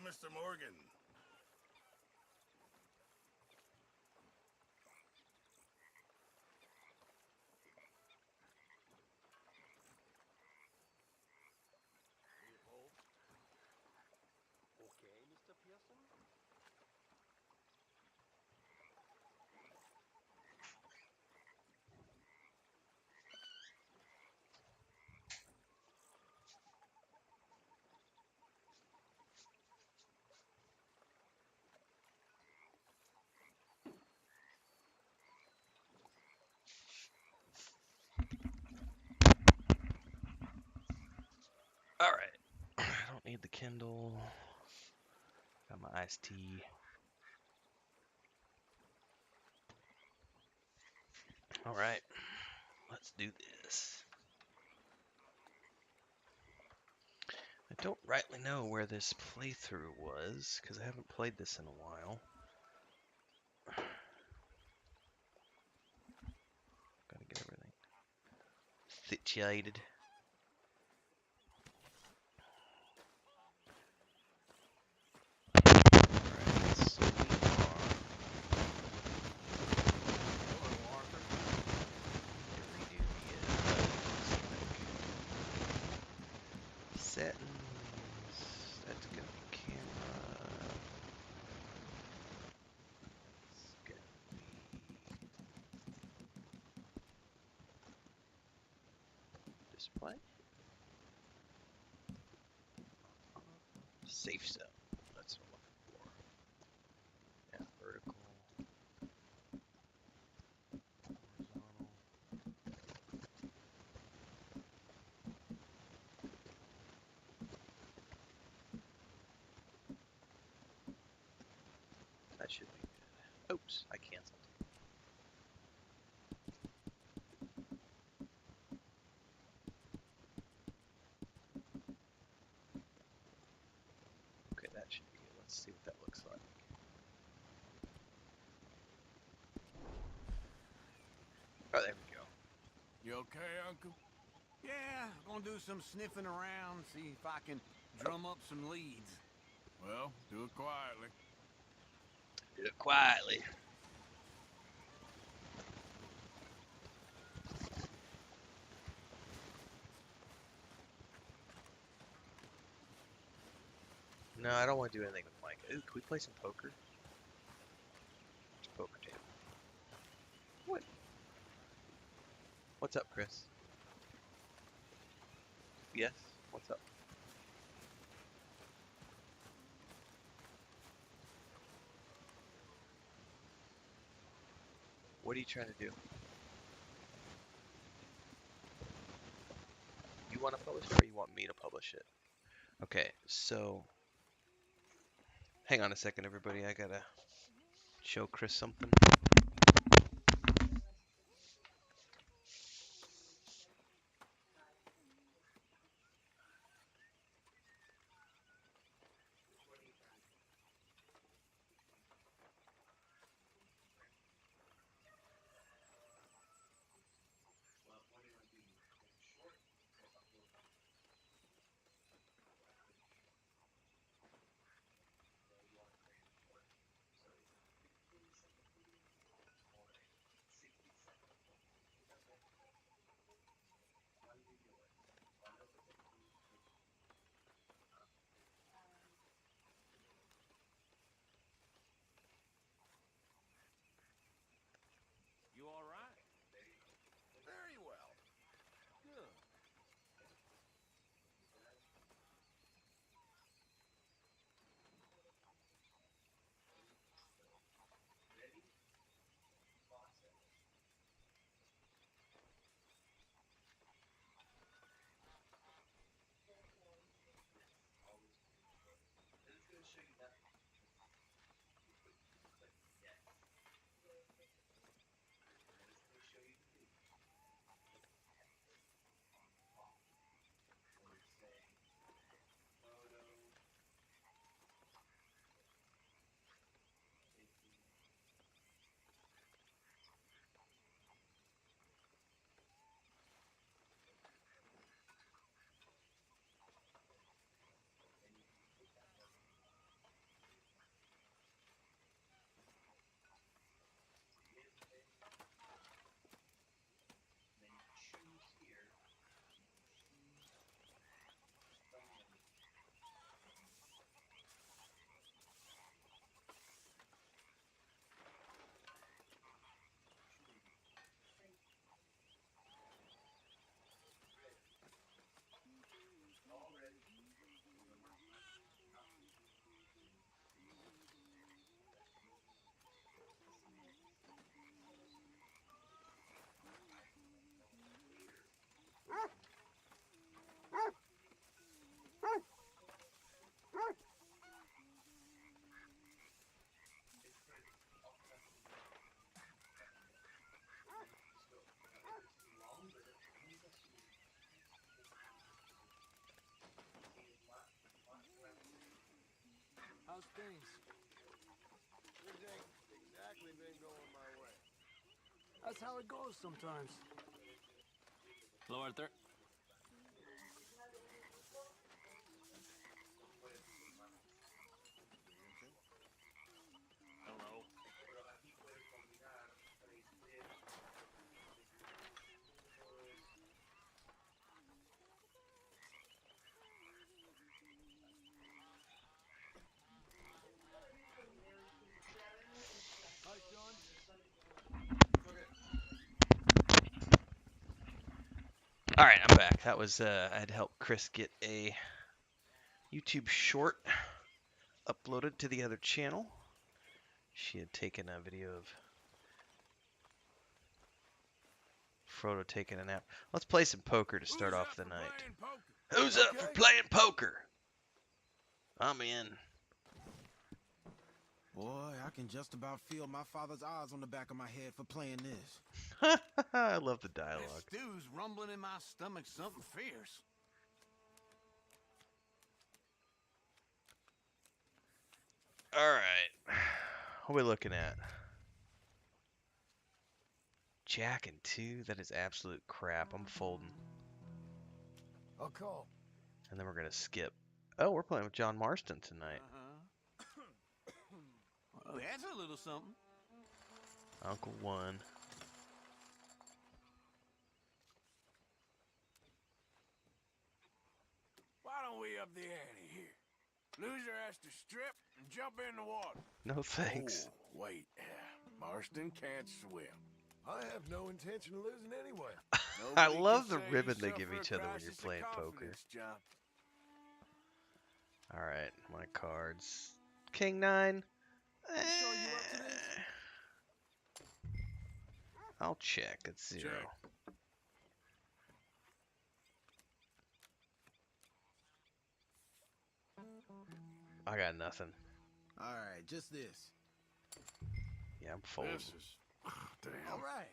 Mr. Morgan. Okay, Mr. Pearson. All right. I don't need the Kindle. Got my iced tea. All right. Let's do this. I don't rightly know where this playthrough was because I haven't played this in a while. Gotta get everything situated. Alright, so we are. Hello, Arthur. Redo the settings. That's gonna be camera. It's gonna be display. Safe zone. That's what I'm looking for. Yeah, vertical. Horizontal. That should be good. Oops, I canceled. Okay, that should be good. Let's see what that looks like. Oh, there we go. You okay, Uncle? Yeah, gonna do some sniffing around, see if I can drum up some leads. Well, do it quietly. Do it quietly. No, I don't want to do anything with Mike. Ooh, can we play some poker? It's a poker table. What? What's up, Chris? Yes? What's up? What are you trying to do? You want to publish it or you want me to publish it? Okay, so hang on a second, everybody. I gotta show Chris something. things. Things ain't exactly been going my way. That's how it goes sometimes. Hello, Arthur. Hello. Hi, Sean. All right, I'm back. That was I had helped Chris get a YouTube short uploaded to the other channel. She had taken a video of Frodo taking a nap. Let's play some poker to start Who's off up the for night. playing poker? Who's up for Okay. playing poker? I'm in. Boy, I can just about feel my father's eyes on the back of my head for playing this. I love the That dialogue. stew's rumbling in my stomach something fierce. All right. What are we looking at? Jack and 2? That is absolute crap. I'm folding. I'll call. And then we're going to skip. Oh, we're playing with John Marston tonight. Well, that's a little something. Uncle 1. Why don't we up the ante here? Loser has to strip and jump in the water. No thanks. Oh, wait. Marston can't swim. I have no intention of losing anyway. I Nobody love can the say ribbon you they suffer give a each other when you're crisis of playing poker. confidence, John. All right, my cards. King 9. sure you up to this? I'll check. It's 0. Check. I got nothing. All right, just this. Yeah, I'm folding. This is... damn. All right.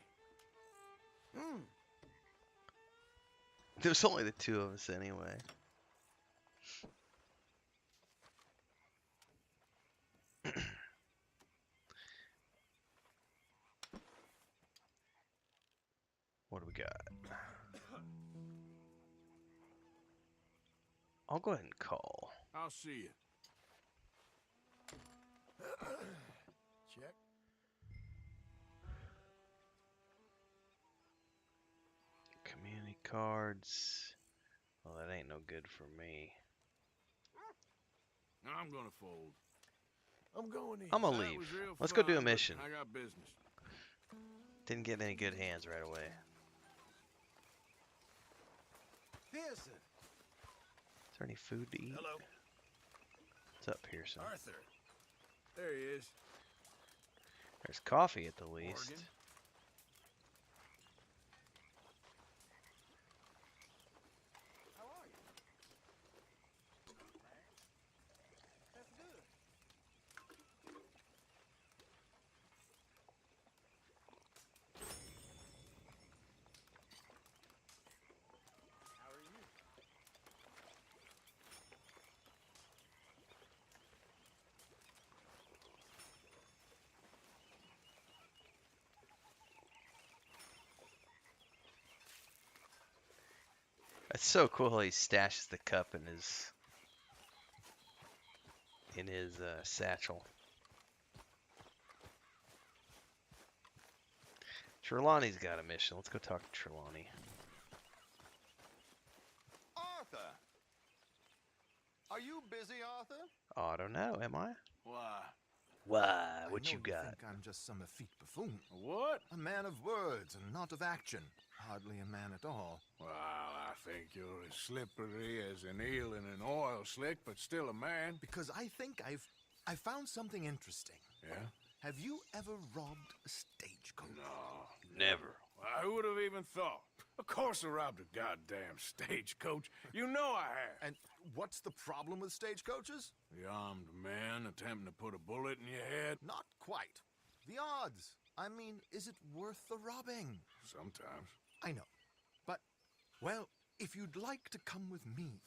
There's only the 2 of us anyway. What do we got? I'll go ahead and call. I'll see you. Check. Community cards. Well, that ain't no good for me. I'm gonna fold. I'm going in. I'm gonna That leave. was real Let's go do a fun, but mission. I got business. Didn't get any good hands right away. Pearson. Is there any food to eat? Hello. What's up, Pearson? Arthur. There he is. There's coffee at the least. Morgan. How are you? That's good. How are you? It's so cool how he stashes the cup in his satchel. Trelawney's got a mission. Let's go talk to Trelawney. Arthur! Are you busy, Arthur? Oh, I don't know. Am I? Why? Why? I What know you got? think I'm just some effete buffoon. What? A man of words and not of action. Hardly a man at all. Well, I think you're as slippery as an eel in an oil slick, but still a man. Because I think I found something interesting. Yeah? Have you ever robbed a stagecoach? No. Never. I would have even thought. Of course I robbed a goddamn stagecoach. You know I have. And what's the problem with stagecoaches? The armed man attempting to put a bullet in your head? Not quite. The odds. I mean, is it worth the robbing? Sometimes. I know. But, well, if you'd like to come with me,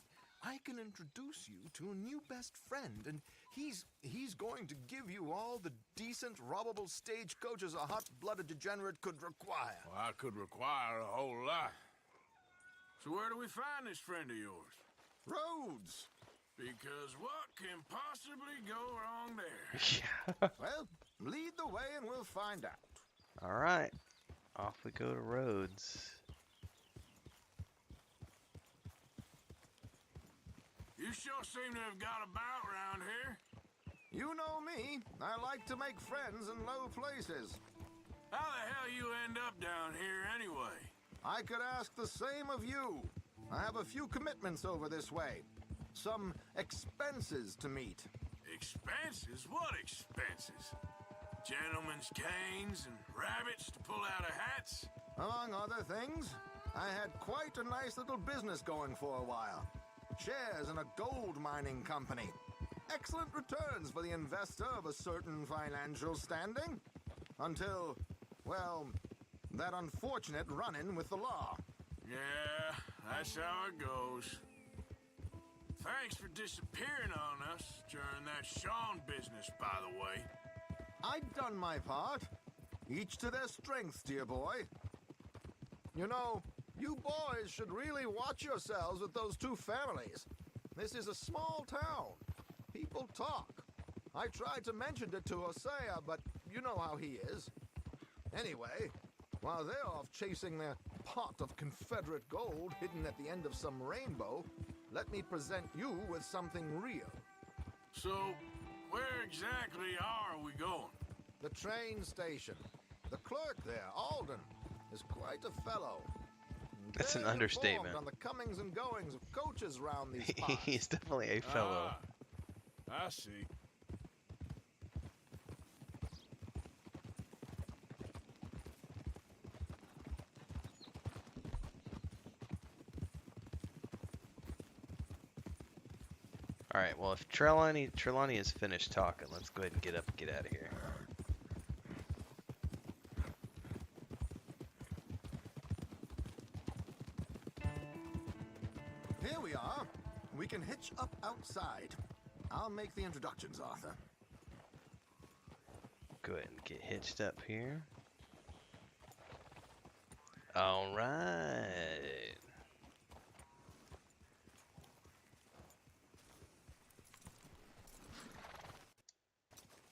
I can introduce you to a new best friend, and he's going to give you all the decent, robbable stagecoaches a hot-blooded degenerate could require. Well, I could require a whole lot. So where do we find this friend of yours? Roads. Because what can possibly go wrong there? Yeah. Well, lead the way and we'll find out. All right. Off we go to Rhodes. You sure seem to have got about around here. You know me. I like to make friends in low places. How the hell you end up down here anyway? I could ask the same of you. I have a few commitments over this way. Some expenses to meet. Expenses? What expenses? Gentlemen's canes and rabbits to pull out of hats? Among other things, I had quite a nice little business going for a while. Shares in a gold mining company. Excellent returns for the investor of a certain financial standing. Until, well, that unfortunate run-in with the law. Yeah, that's how it goes. Thanks for disappearing on us during that Sean business, by the way. I'd done my part. Each to their strengths, dear boy. You know, you boys should really watch yourselves with those two families. This is a small town. People talk. I tried to mention it to Hosea, but you know how he is. Anyway, while they're off chasing their pot of Confederate gold hidden at the end of some rainbow, let me present you with something real. So, where exactly are we going? The train station. The clerk there, Alden, is quite a fellow. That's an Very understatement. informed on the comings and goings of coaches round these parts. He's definitely a fellow. I see. All right. Well, if Trelawney is finished talking, let's go ahead and get up and get out of here. Here we are. We can hitch up outside. I'll make the introductions, Arthur. Go ahead and get hitched up here. All right.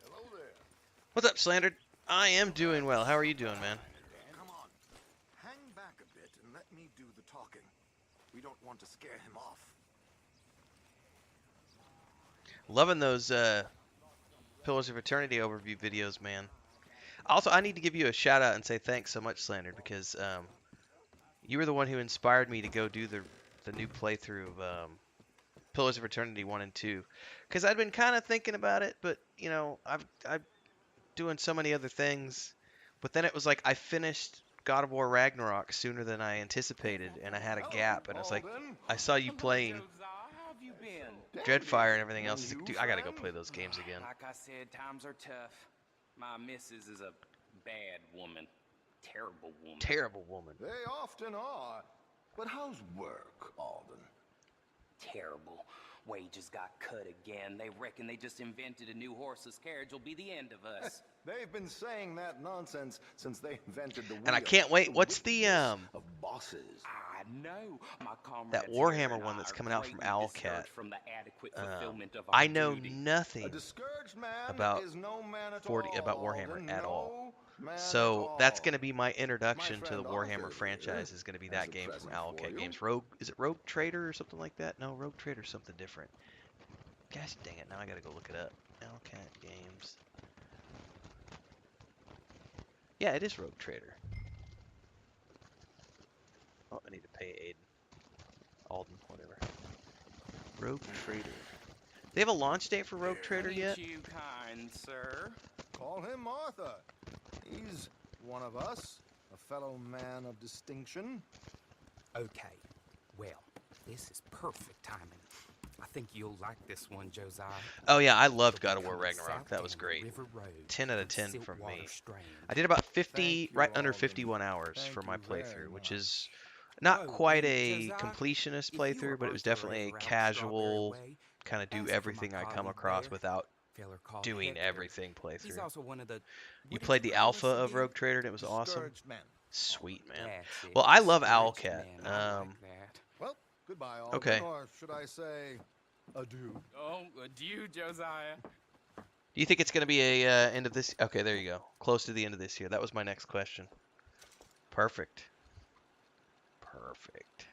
Hello there. What's up, Slandered? I am doing well. How are you doing, man? Come on. Hang back a bit and let me do the talking. We don't want to scare him off. Loving those Pillars of Eternity overview videos, man. Also, I need to give you a shout out and say thanks so much, Slandered, because you were the one who inspired me to go do the new playthrough of Pillars of Eternity 1 and 2. Because I'd been kind of thinking about it, but, you know, I'm doing so many other things. But then it was like I finished God of War Ragnarok sooner than I anticipated, and I had a gap, and it's like, I saw you playing Dreadfire and everything else. It's like, dude, I gotta go play those games again. Like I said, times are tough. My missus is a bad woman. Terrible woman. Terrible woman. They often are. But how's work, Alden? Terrible. Wages got cut again. They reckon they just invented a new horseless carriage will be the end of us. They've been saying that nonsense since they invented the wheel. And I can't wait. What's the of bosses? I know. My that comrades Warhammer here and one I that's are coming out from greatly Owlcat? discouraged from the adequate fulfillment of our I know duty. A nothing discouraged man about is no man at about all, Warhammer Alden. at all. No man So at that's all. gonna be my introduction My to the friend Warhammer Arthur franchise. here Is gonna be has that a game from present for Owlcat you. Games. Rogue, is it Rogue Trader or something like that? No, Rogue Trader's something different. Gosh dang it! Now I gotta go look it up. Owlcat Games. Yeah, it is Rogue Trader. Oh, I need to pay Aiden. Alden, whatever. Rogue Trader. They have a launch date for Rogue Trader Ain't yet? you kind, sir? Call him Arthur. He's one of us, a fellow man of distinction. Okay, well, this is perfect timing. I think you'll like this one, Josiah. Oh yeah, I loved She'll God be of War coming Ragnarok. south That was down great. River Road 10 out of from 10 from Siltwater me. Strange. I did about 50, Thank you, right under Alden. 51 hours Thank for my you very playthrough, which much. is Not Oh, quite hey, a Josiah, completionist if you or playthrough, but it was Bertha are definitely ever a out Strawberry casual, Way, kind of do ask for my everything I come colleague across there. without Feller called doing Hector. everything He's playthrough. also one of the. You What did you played the call alpha us of again? Rogue Trader and it was awesome. Discouraged men. Sweet, man. That's it. Well, I love Discouraged Owlcat. men. I like that. Well, goodbye, Alden, Okay. or should I say, adieu? Oh, adieu, Josiah. Do you think it's going to be a end of this? Okay, there you go. Close to the end of this year. That was my next question. Perfect. Perfect.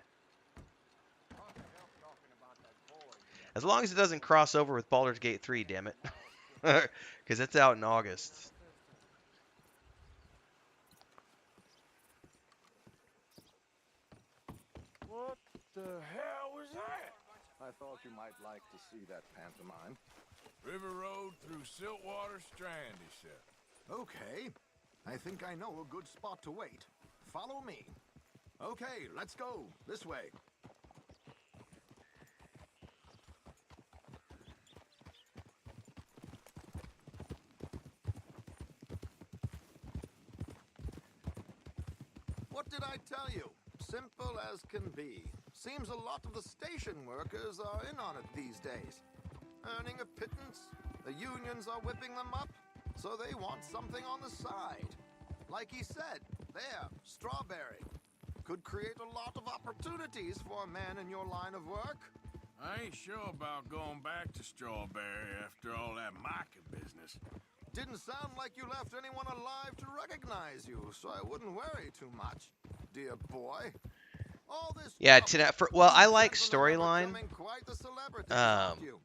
As long as it doesn't cross over with Baldur's Gate 3, damn it. Because it's out in August. What the hell was that? I thought you might like to see that pantomime. River Road through Siltwater Strand, he said. Okay, I think I know a good spot to wait. Follow me. Okay, let's go. This way. What did I tell you? Simple as can be. Seems a lot of the station workers are in on it these days. Earning a pittance, the unions are whipping them up, so they want something on the side. Like he said, there, Strawberry. Could create a lot of opportunities for a man in your line of work. I ain't sure about going back to Strawberry after all that Micah business. Didn't sound like you left anyone alive to recognize you, so I wouldn't worry too much, dear boy. All this Yeah, trouble, well, I you like gentlemen are storyline. becoming quite the celebrities, aren't you?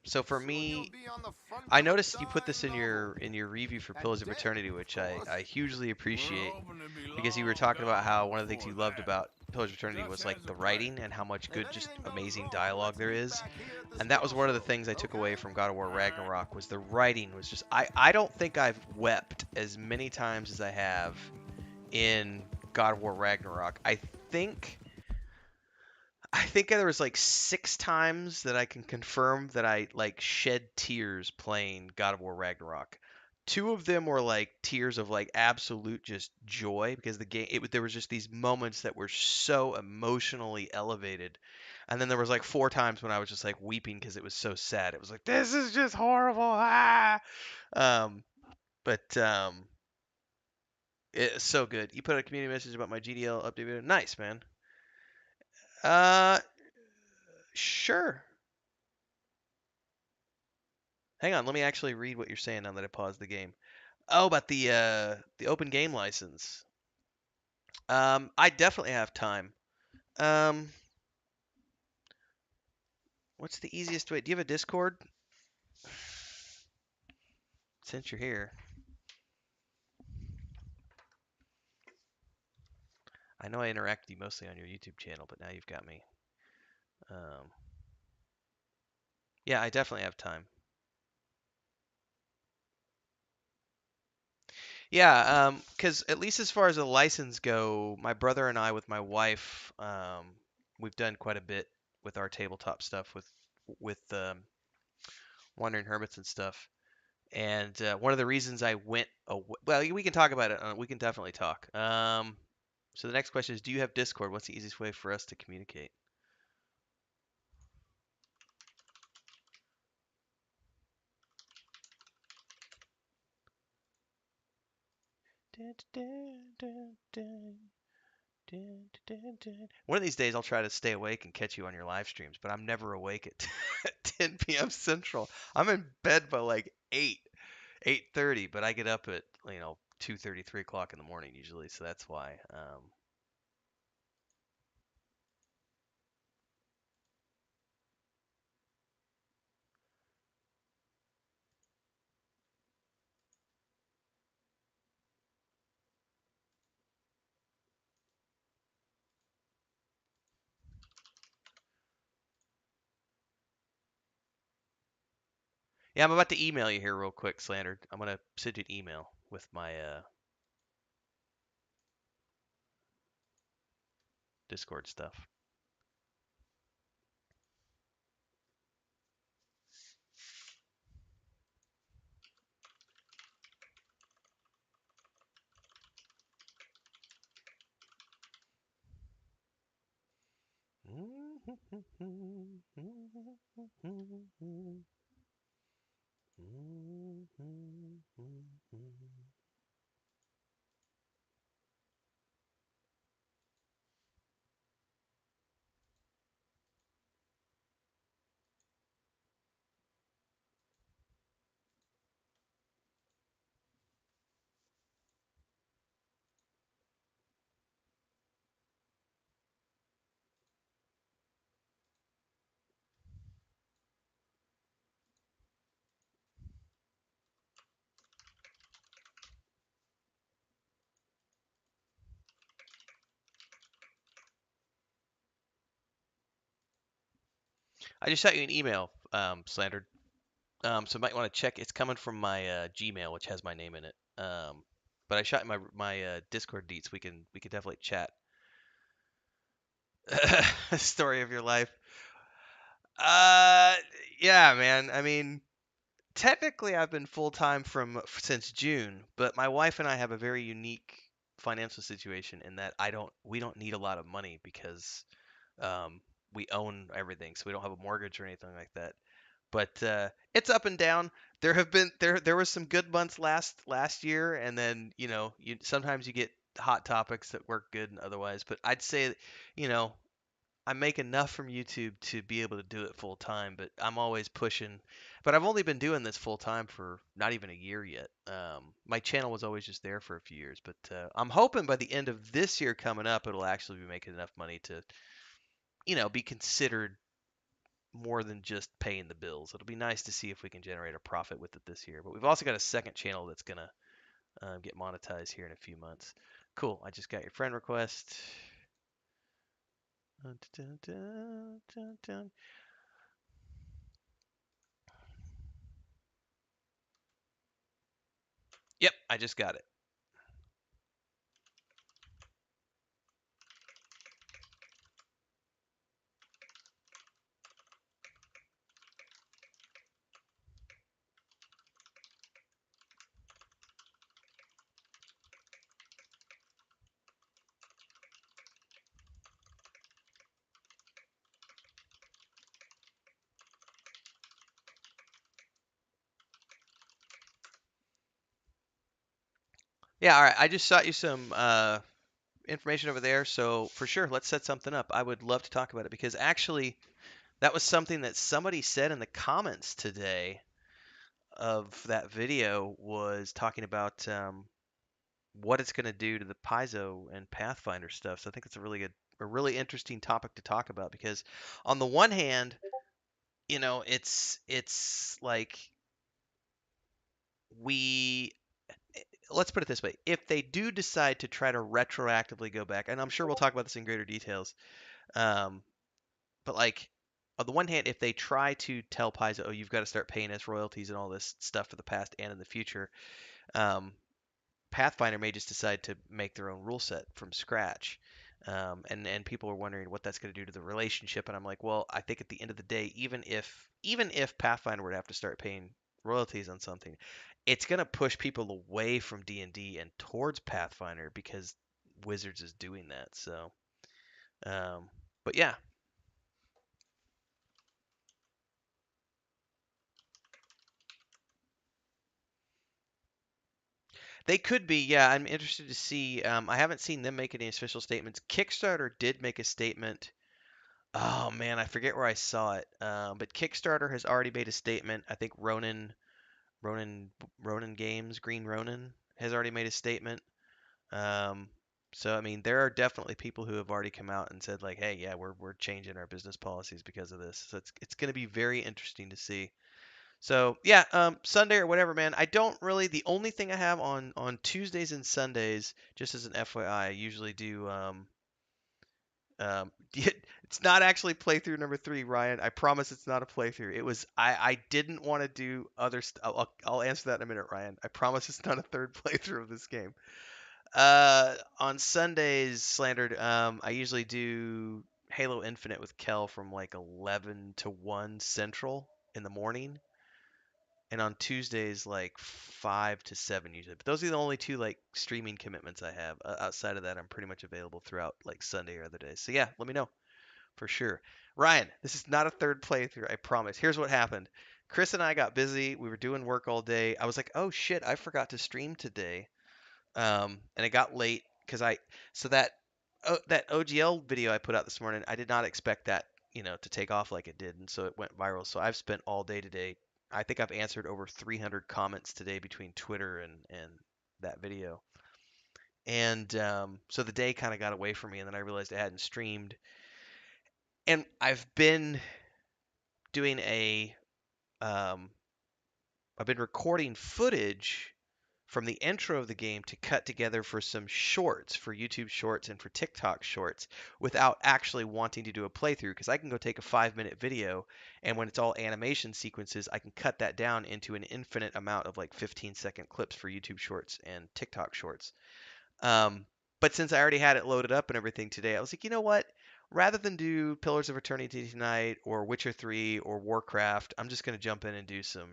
So for Soon me, you'll be on the front I of a noticed you put this in dime novel. your review for And Pillars of dead, Eternity, which of I course. hugely We're appreciate hoping to be because you were long talking about how gone one of the things you before loved that. about Pillars of Eternity was Just like has the a writing plan. and how much If good, just anything goes amazing wrong, dialogue let's there meet is. back here at this And that was one of the crossroads, things I took away okay? from God of War All right. Ragnarok was the writing was just I don't think I've wept as many times as I have in God of War Ragnarok. I think there was like 6 times that I can confirm that I like shed tears playing God of War Ragnarok. 2 of them were like tears of like absolute just joy because the game there was just these moments that were so emotionally elevated. And then there was like 4 times when I was just like weeping because it was so sad. It was like this is just horrible. Ah! Um but it's so good. You put a community message about my GDL update video. Nice, man. Uh sure. Hang on, let me actually read what you're saying now that I paused the game. Oh, about the open game license. I definitely have time. Um, what's the easiest way? Do you have a Discord? Since you're here, I know I interact with you mostly on your YouTube channel, but now you've got me. Um, yeah, I definitely have time. Yeah, because at least as far as the license go, my brother and I with my wife, we've done quite a bit with our tabletop stuff with Wandering Hermits and stuff. And one of the reasons I went away, well, we can talk about it. We can definitely talk. So the next question is, do you have Discord? What's the easiest way for us to communicate? One of these days, I'll try to stay awake and catch you on your live streams, but I'm never awake at 10 p.m. Central. I'm in bed by like 8:30, but I get up at 2:30, 3 o'clock in the morning usually, so that's why. Yeah, I'm about to email you here real quick, Slander. I'm gonna send you an email with my Discord stuff. I just shot you an email, Slandered. So you might want to check. It's coming from my Gmail, which has my name in it. But I shot my Discord deets. We can definitely chat. Story of your life. Uh, yeah, man. I mean, technically, I've been full time since June, but my wife and I have a very unique financial situation in that we don't need a lot of money because um, we own everything, so we don't have a mortgage or anything like that. But it's up and down. There was some good months last year, and then you sometimes you get hot topics that work good and otherwise. But I'd say, you know, I make enough from YouTube to be able to do it full time, but I'm always pushing. But I've only been doing this full time for not even a year yet. My channel was always just there for a few years, but I'm hoping by the end of this year coming up, it'll actually be making enough money to, be considered more than just paying the bills. It'll be nice to see if we can generate a profit with it this year. But we've also got a second channel that's gonna get monetized here in a few months. Cool. I just got your friend request. Dun, dun, dun, dun, dun. Yep, I just got it. Yeah, all right. I just shot you some information over there, so for sure, let's set something up. I would love to talk about it because actually, that was something that somebody said in the comments today of that video was talking about what it's going to do to the Paizo and Pathfinder stuff. So I think it's a really interesting topic to talk about because on the one hand, it's like we let's put it this way. If they do decide to try to retroactively go back, and I'm sure we'll talk about this in greater details, um, but like on the one hand, if they try to tell Paizo, oh, you've got to start paying us royalties and all this stuff for the past and in the future, um, Pathfinder may just decide to make their own rule set from scratch. And people are wondering what that's going to do to the relationship. And I'm like, well, I think at the end of the day, even if Pathfinder were to have to start paying royalties on something, it's going to push people away from D&D and towards Pathfinder because Wizards is doing that. So, um, but yeah, they could be. Yeah, I'm interested to see. I haven't seen them make any official statements. Kickstarter did make a statement. Oh man, I forget where I saw it. But Kickstarter has already made a statement. I think Ronin, Ronin Games, Green Ronin has already made a statement. Um, so I mean, there are definitely people who have already come out and said like, "Hey, yeah, we're changing our business policies because of this." So it's going to be very interesting to see. So yeah, Sunday or whatever, man. I don't really. The only thing I have on Tuesdays and Sundays, just as an FYI, I usually do it's not actually playthrough number 3, Ryan. I promise it's not a playthrough. It was I didn't want to do other stuff. I'll answer that in a minute, Ryan. I promise it's not a third playthrough of this game. On Sundays, Slandered, I usually do Halo Infinite with Kel from like 11 to 1 Central in the morning, and on Tuesdays like 5 to 7 usually. But those are the only two like streaming commitments I have. Outside of that, I'm pretty much available throughout like Sunday or other days. So yeah, let me know for sure. Ryan, this is not a third playthrough, I promise. Here's what happened. Chris and I got busy. We were doing work all day. I was like, oh shit, I forgot to stream today. And it got late because that OGL video I put out this morning, I did not expect that, to take off like it did, and so it went viral. So I've spent all day today. I think I've answered over 300 comments today between Twitter and that video. And so the day kind of got away from me, and then I realized I hadn't streamed. And doing a, um, I've been recording footage from the intro of the game to cut together for some shorts, for YouTube shorts and for TikTok shorts, without actually wanting to do a playthrough. Because I can go take a 5-minute video, and when it's all animation sequences, I can cut that down into an infinite amount of like 15-second clips for YouTube shorts and TikTok shorts. But since I already had it loaded up and everything today, I was like, you know what? Rather than do Pillars of Eternity tonight or Witcher 3 or Warcraft, I'm just going to jump in and do some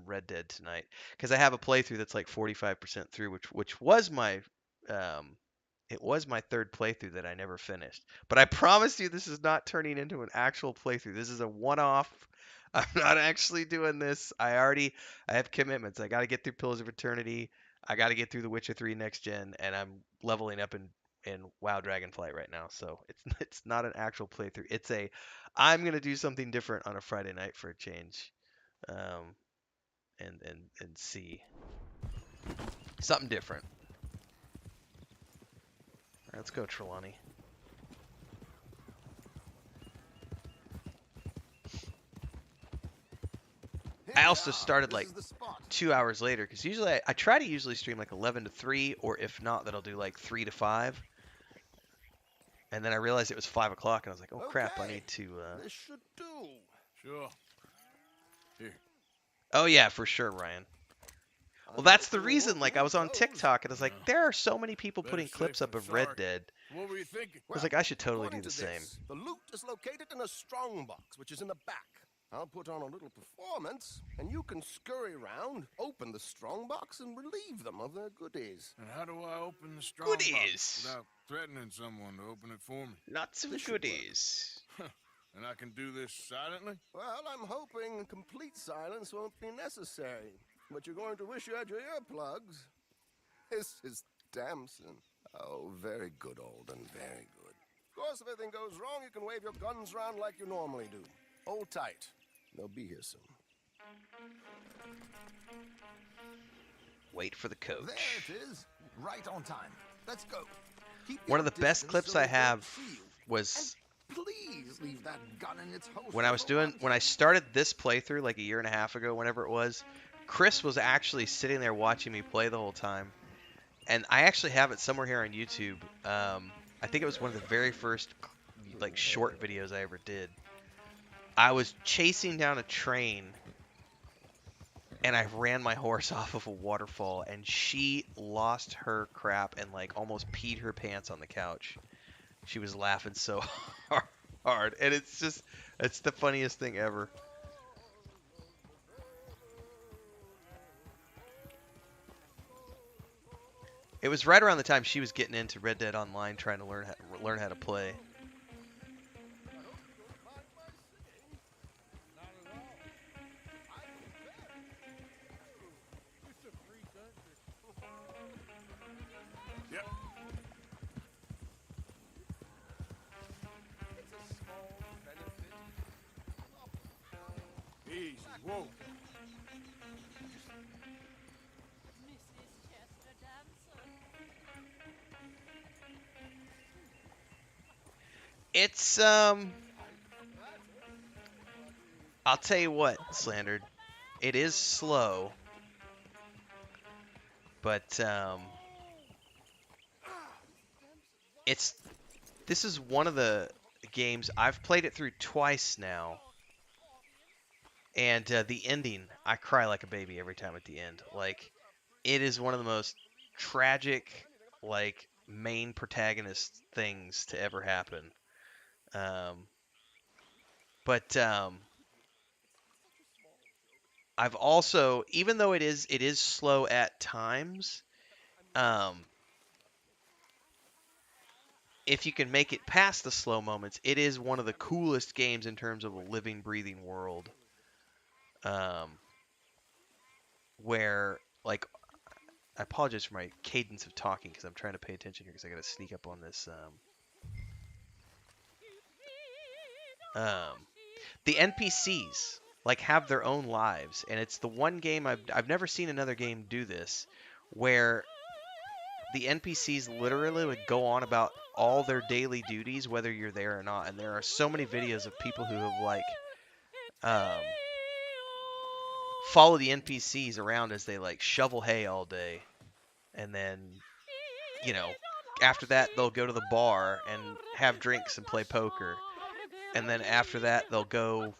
Red Dead tonight because I have a playthrough that's like 45% through, which was my it was my third playthrough that I never finished. But I promise you, this is not turning into an actual playthrough. This is a one-off. I'm not actually doing this. I have commitments. I got to get through Pillars of Eternity. I got to get through The Witcher 3 next gen, and I'm leveling up in WoW Dragonflight right now. So it's not an actual playthrough. It's a I'm gonna do something different on a Friday night for a change, and see something different. All right, let's go, Trelawney. I also started like 2 hours later because usually I try to usually stream like 11 to 3, or if not, then I'll do like 3 to 5. And then I realized it was 5 o'clock, and I was like, oh crap, I need to. This should do. Sure. Here. Oh yeah, for sure, Ryan. Well, that's the reason. Like, I was on TikTok, and I was like, there are so many people putting clips up of Red Dead. What were you thinking? I was like, I should totally do According the to same. this, the loot is located in a strong box, which is in the back. I'll put on a little performance, and you can scurry around, open the strong box, and relieve them of their goodies. And how do I open the strong box Goodies. without threatening someone to open it for me? Lots of This should work. goodies. And I can do this silently? Well, I'm hoping complete silence won't be necessary, but you're going to wish you had your earplugs. This is Damson. Oh, very good, Alden, very good. Of course, if anything goes wrong, you can wave your guns around like you normally do. Hold tight. They'll be here soon. Wait for the coach. There it is. Right on time. Let's go. Keep One your of the best distance clips so I we don't have see you. was Please leave that gun in its holster. when I started this playthrough like a year and a half ago, whenever it was. Chris was actually sitting there watching me play the whole time, and I actually have it somewhere here on YouTube. I think it was one of the very first like short videos I ever did. I was chasing down a train, and I ran my horse off of a waterfall, and she lost her crap and like almost peed her pants on the couch. She was laughing so hard, and it's the funniest thing ever. It was right around the time she was getting into Red Dead Online, trying to learn how to play. Yep. Easy. Whoa. It's I'll tell you what, Slandered. It is slow, but this is one of the games I've played it through twice now, and the ending, I cry like a baby every time at the end. Like, it is one of the most tragic, like, main protagonist things to ever happen. But I've also, even though it is slow at times, if you can make it past the slow moments, it is one of the coolest games in terms of a living, breathing world. Where, like, I apologize for my cadence of talking because I'm trying to pay attention here because I got to sneak up on this. The NPCs like have their own lives, and it's the one game I've never seen another game do this, where the NPCs literally would go on about all their daily duties, whether you're there or not. And there are so many videos of people who have like follow the NPCs around as they like shovel hay all day, and then, you know, after that they'll go to the bar and have drinks and play poker, and then after that they'll go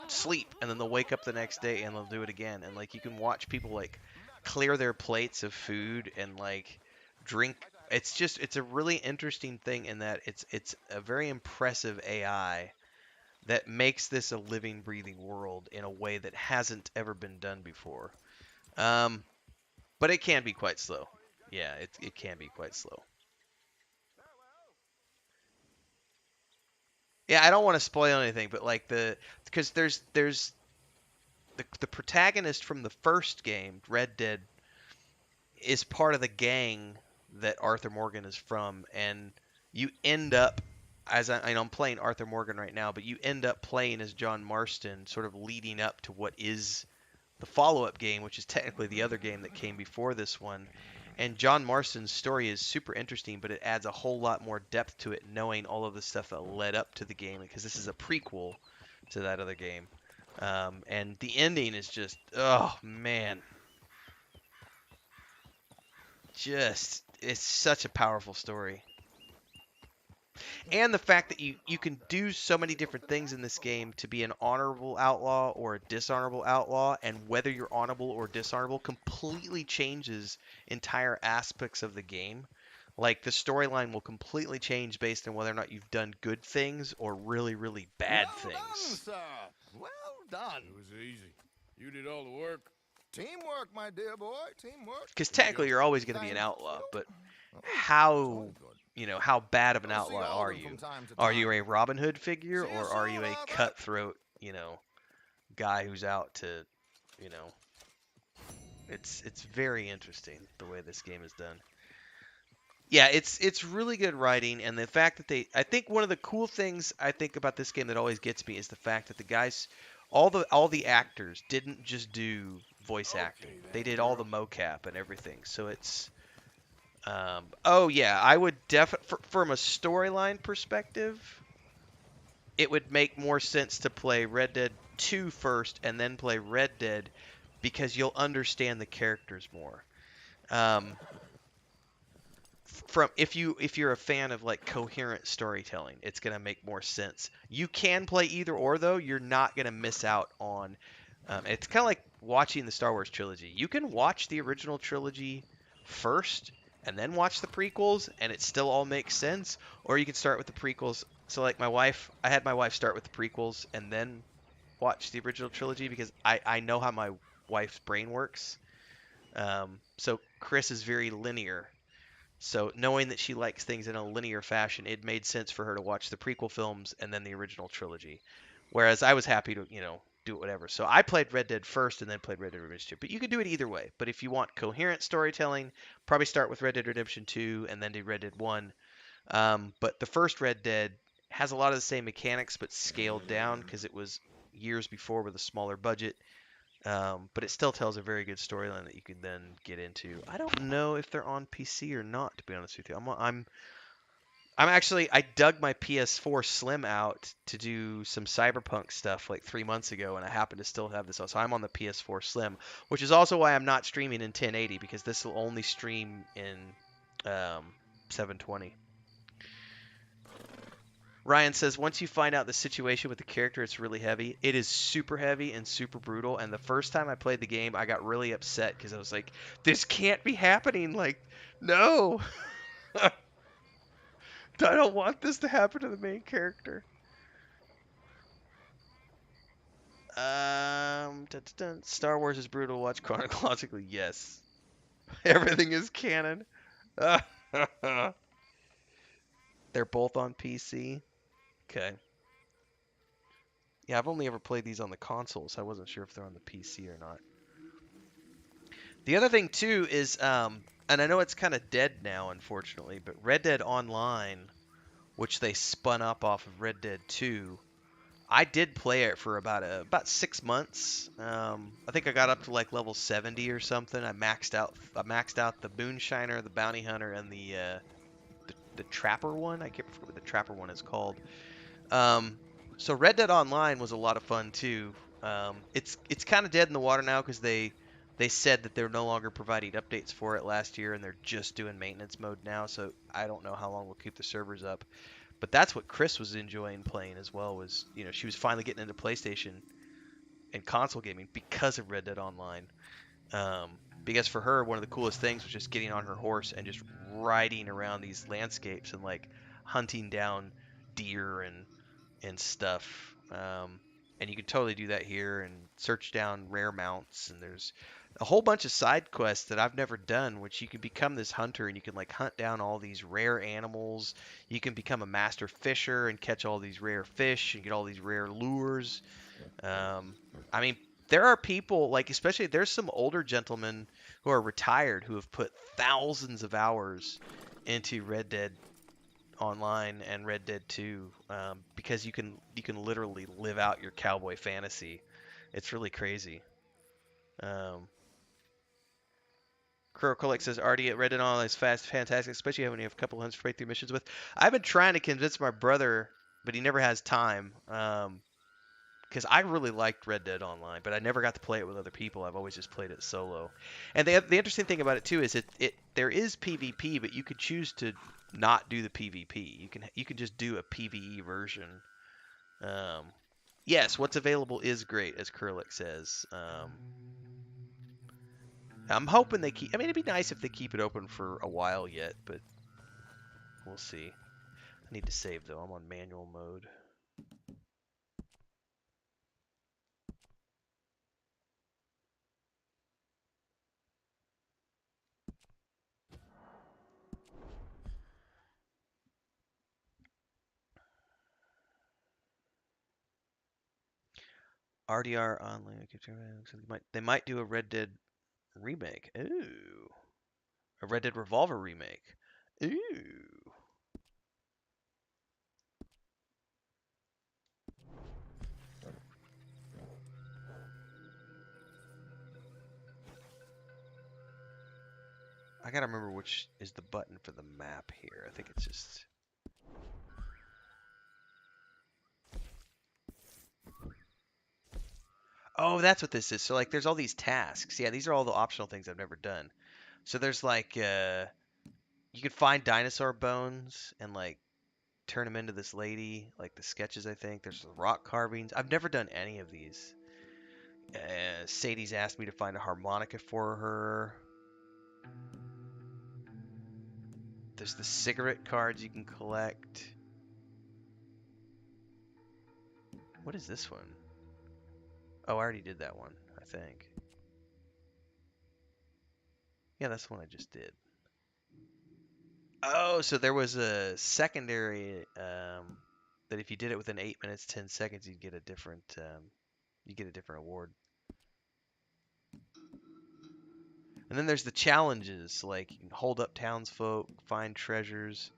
sleep, and then they'll wake up the next day and they'll do it again. And like you can watch people like clear their plates of food and like drink. It's a really interesting thing in that it's a very impressive AI that makes this a living, breathing world in a way that hasn't ever been done before. Um, but it can be quite slow. Yeah, it can be quite slow. Yeah, I don't want to spoil anything, but like because there's the protagonist from the first game, Red Dead, is part of the gang that Arthur Morgan is from, and you end up I'm playing Arthur Morgan right now, but you end up playing as John Marston, sort of leading up to what is the follow-up game, which is technically the other game that came before this one. And John Marston's story is super interesting, but it adds a whole lot more depth to it, knowing all of the stuff that led up to the game, because this is a prequel to that other game. And the ending is just, oh man, just it's such a powerful story. And the fact that you can do so many different things in this game to be an honorable outlaw or a dishonorable outlaw, and whether you're honorable or dishonorable completely changes entire aspects of the game. Like the storyline will completely change based on whether or not you've done good things or really, really bad Well things. done, sir. Well done. It was easy. You did all the work. Teamwork, my dear boy. Teamwork. Because technically you're always going to be an Thank outlaw, you. but Oh, how jolly good. how bad of an I'll see outlaw are Alden you? from time to Are you time. a Robin Hood figure, See you or are soon, you a Arthur. cutthroat, guy who's out to, you know, it's very interesting the way this game is done. Yeah, it's really good writing, and the fact that I think one of the cool things I think about this game that always gets me is the fact that the guys, all the actors didn't just do voice acting. They did all the mocap and everything. So it's oh yeah, I would definitely from a storyline perspective, it would make more sense to play Red Dead 2 first and then play Red Dead, because you'll understand the characters more. Um, from if you're a fan of like coherent storytelling, it's gonna make more sense. You can play either or though. You're not gonna miss out on. It's kind of like watching the Star Wars trilogy. You can watch the original trilogy first and then watch the prequels, and it still all makes sense. Or you can start with the prequels. So like I had my wife start with the prequels and then watch the original trilogy, because I know how my wife's brain works. So Chris is very linear. So knowing that she likes things in a linear fashion, it made sense for her to watch the prequel films and then the original trilogy. Whereas I was happy to, do it whatever. So I played Red Dead first and then played Red Dead Redemption 2. But you can do it either way. But if you want coherent storytelling, probably start with Red Dead Redemption 2 and then do Red Dead 1. But the first Red Dead has a lot of the same mechanics but scaled down because it was years before with a smaller budget. But it still tells a very good storyline that you can then get into. I don't know if they're on PC or not, to be honest with you. I'm actually, I dug my PS4 Slim out to do some Cyberpunk stuff like 3 months ago, and I happen to still have this on. So I'm on the PS4 Slim, which is also why I'm not streaming in 1080, because this will only stream in 720. Ryan says, once you find out the situation with the character, it's really heavy. It is super heavy and super brutal. And the first time I played the game, I got really upset because I was like, this can't be happening. Like, no. I don't want this to happen to the main character. Star Wars is brutal to watch chronologically. Yes. Everything is canon. They're both on PC. Okay. Yeah, I've only ever played these on the console, so I wasn't sure if they're on the PC or not. The other thing too is, and I know it's kind of dead now, unfortunately, but Red Dead Online, which they spun up off of Red Dead 2, I did play it for about 6 months. I think I got up to like level 70 or something. I maxed out the Moonshiner, the Bounty Hunter, and the Trapper one. I can't remember what the Trapper one is called. So Red Dead Online was a lot of fun too. It's kind of dead in the water now because they They said that they're no longer providing updates for it last year, and they're just doing maintenance mode now. So I don't know how long we'll keep the servers up. But that's what Chris was enjoying playing as well. Was she was finally getting into PlayStation and console gaming because of Red Dead Online. Because for her, one of the coolest things was just getting on her horse and just riding around these landscapes and like hunting down deer and stuff. And you can totally do that here and search down rare mounts. And there's a whole bunch of side quests that I've never done, which you can become this hunter and you can like hunt down all these rare animals. You can become a master fisher and catch all these rare fish and get all these rare lures. I mean, there are people like, especially there's some older gentlemen who are retired who have put thousands of hours into Red Dead Online and Red Dead 2, because you can literally live out your cowboy fantasy. It's really crazy. Kurokolic says RD at Red Dead Online is fantastic, especially when you have a couple hundred straight through missions with. I've been trying to convince my brother, but he never has time. Because I really liked Red Dead Online, but I never got to play it with other people. I've always just played it solo. And the interesting thing about it too is there is PvP, but you could choose to not do the PvP. You can just do a PvE version. Yes, what's available is great, as Kurlik says. I'm hoping they keep. I mean, it'd be nice if they keep it open for a while yet, but we'll see. I need to save though. I'm on manual mode. RDR online. They might do a Red Dead remake. Ooh. A Red Dead Revolver remake. Ooh. I gotta remember which is the button for the map here. I think it's just... Oh, that's what this is. So, like, there's all these tasks. Yeah, these are all the optional things I've never done. So there's, like, you could find dinosaur bones and, like, turn them into this lady. Like, the sketches, I think. There's the rock carvings. I've never done any of these. Sadie's asked me to find a harmonica for her. There's the cigarette cards you can collect. What is this one? Oh, I already did that one, I think. Yeah, that's the one I just did. Oh, so there was a secondary that if you did it within 8 minutes, 10 seconds, you'd get a different award. And then there's the challenges, like you can hold up townsfolk, find treasures,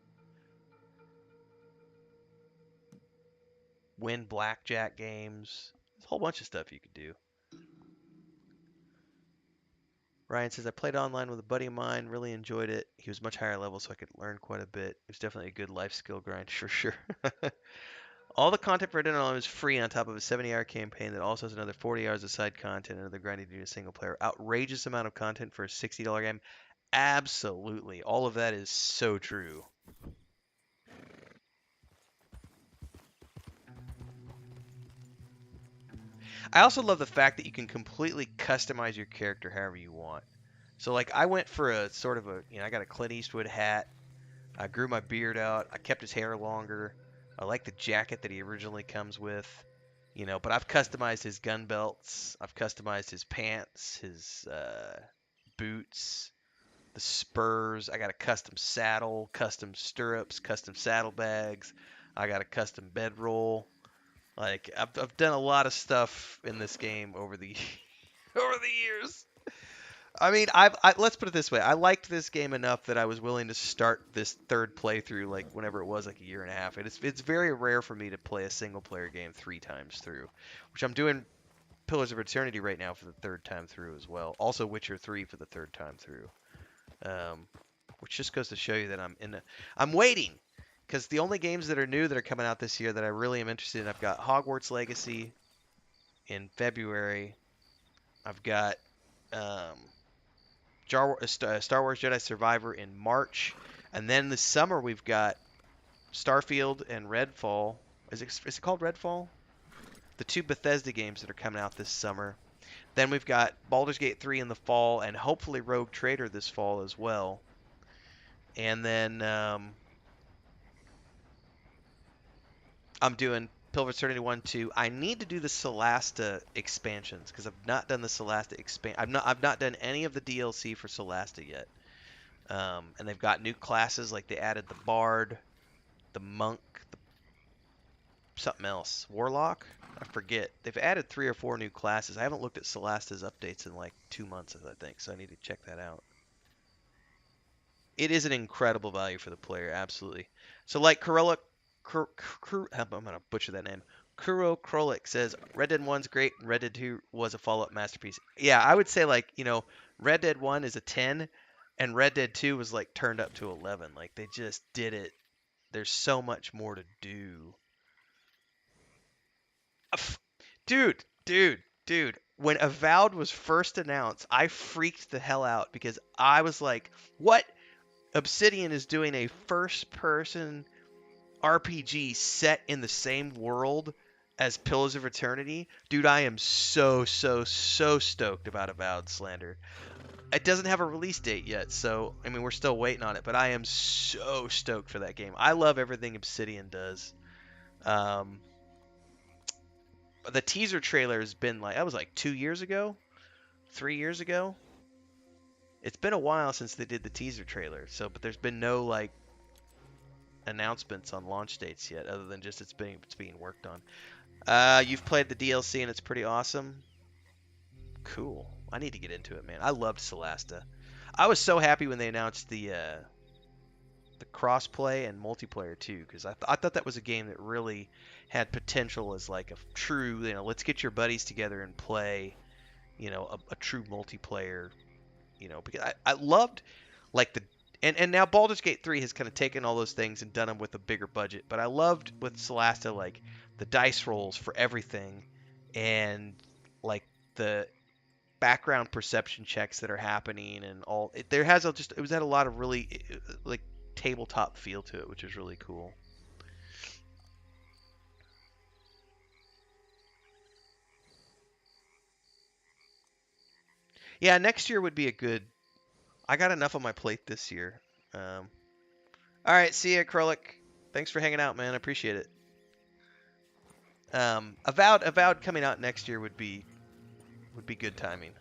win blackjack games. There's a whole bunch of stuff you could do. Ryan says, I played online with a buddy of mine, really enjoyed it. He was much higher level, so I could learn quite a bit. It was definitely a good life skill grind for sure. All the content for Red Dead Online is free on top of a 70-hour campaign that also has another 40 hours of side content and another grinding to do a single player. Outrageous amount of content for a $60 game. Absolutely. All of that is so true. I also love the fact that you can completely customize your character however you want. So, like, I went for a sort of I got a Clint Eastwood hat. I grew my beard out. I kept his hair longer. I like the jacket that he originally comes with. But I've customized his gun belts. I've customized his pants, his boots, the spurs. I got a custom saddle, custom stirrups, custom saddlebags. I got a custom bedroll. Like I've done a lot of stuff in this game over the over the years. I mean, let's put it this way. I liked this game enough that I was willing to start this third playthrough, like whenever it was, like a year and a half. It's very rare for me to play a single player game 3 times through, which I'm doing Pillars of Eternity right now for the 3rd time through as well. Also Witcher 3 for the 3rd time through, which just goes to show you that I'm waiting, because the only games that are new that are coming out this year that I really am interested in, I've got Hogwarts Legacy in February. I've got Star Wars Jedi Survivor in March, and then this summer we've got Starfield and Redfall. Is it called Redfall? The two Bethesda games that are coming out this summer. Then we've got Baldur's Gate 3 in the fall, and hopefully Rogue Trader this fall as well. And then I'm doing Pillar of Eternity 1, 2. I need to do the Solasta expansions because I've not done the Solasta I've not done any of the DLC for Solasta yet. And they've got new classes, like they added the Bard, the Monk, something else, Warlock. I forget. They've added 3 or 4 new classes. I haven't looked at Solasta's updates in like 2 months, I think, so I need to check that out. It is an incredible value for the player, absolutely. So like Corolla, I'm gonna butcher that name. Kuro Krolik says Red Dead 1's great and Red Dead 2 was a follow-up masterpiece. Yeah, I would say like, Red Dead 1 is a 10 and Red Dead 2 was like turned up to 11. Like they just did it. There's so much more to do. Dude. When Avowed was first announced, I freaked the hell out because I was like, what? Obsidian is doing a first-person RPG set in the same world as Pillars of Eternity. Dude, I am so stoked about Avowed Slander. It doesn't have a release date yet, so, I mean, we're still waiting on it, but I am so stoked for that game. I love everything Obsidian does. The teaser trailer has been like, that was like 2 years ago? 3 years ago? It's been a while since they did the teaser trailer, but there's been no, like, announcements on launch dates yet, other than just it's being worked on. You've played the DLC and it's pretty awesome. Cool. I need to get into it, man. I loved Solasta. I was so happy when they announced the crossplay and multiplayer too, because I thought that was a game that really had potential as like a true, let's get your buddies together and play, a true multiplayer, because I loved like and now Baldur's Gate 3 has kind of taken all those things and done them with a bigger budget, but I loved with Solasta like the dice rolls for everything and like the background perception checks that are happening and all. It had a lot of really like tabletop feel to it, which is really cool. Yeah, next year would be a good. I got enough on my plate this year. All right, see ya, Krullik. Thanks for hanging out, man. I appreciate it. Avowed coming out next year would be good timing.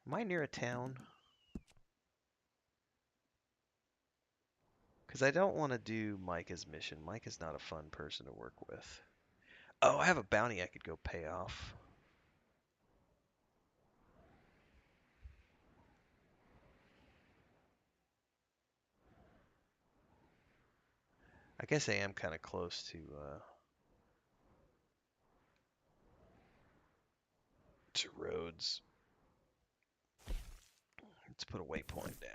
Am I near a town? Because I don't want to do Micah's mission. Micah's not a fun person to work with. Oh, I have a bounty I could go pay off. I guess I am kind of close to roads. Let's put a waypoint down.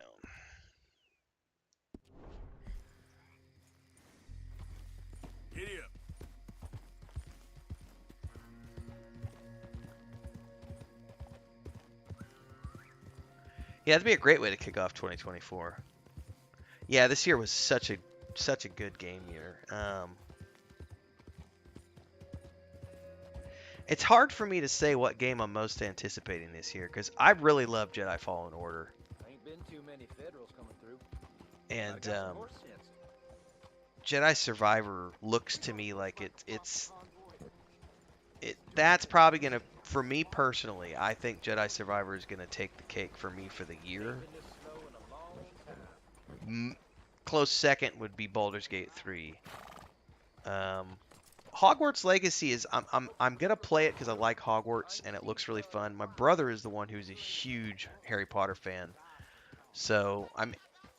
Giddy up. Yeah, that'd be a great way to kick off 2024. Yeah, this year was such a good game year. It's hard for me to say what game I'm most anticipating this year because I really love Jedi Fallen Order. Ain't been too many Federals coming through. And Jedi Survivor looks to me like that's probably gonna, for me personally, I think Jedi Survivor is gonna take the cake for me for the year. Close second would be Baldur's Gate 3. Hogwarts Legacy is I'm gonna play it because I like Hogwarts and it looks really fun. My brother is the one who's a huge Harry Potter fan, so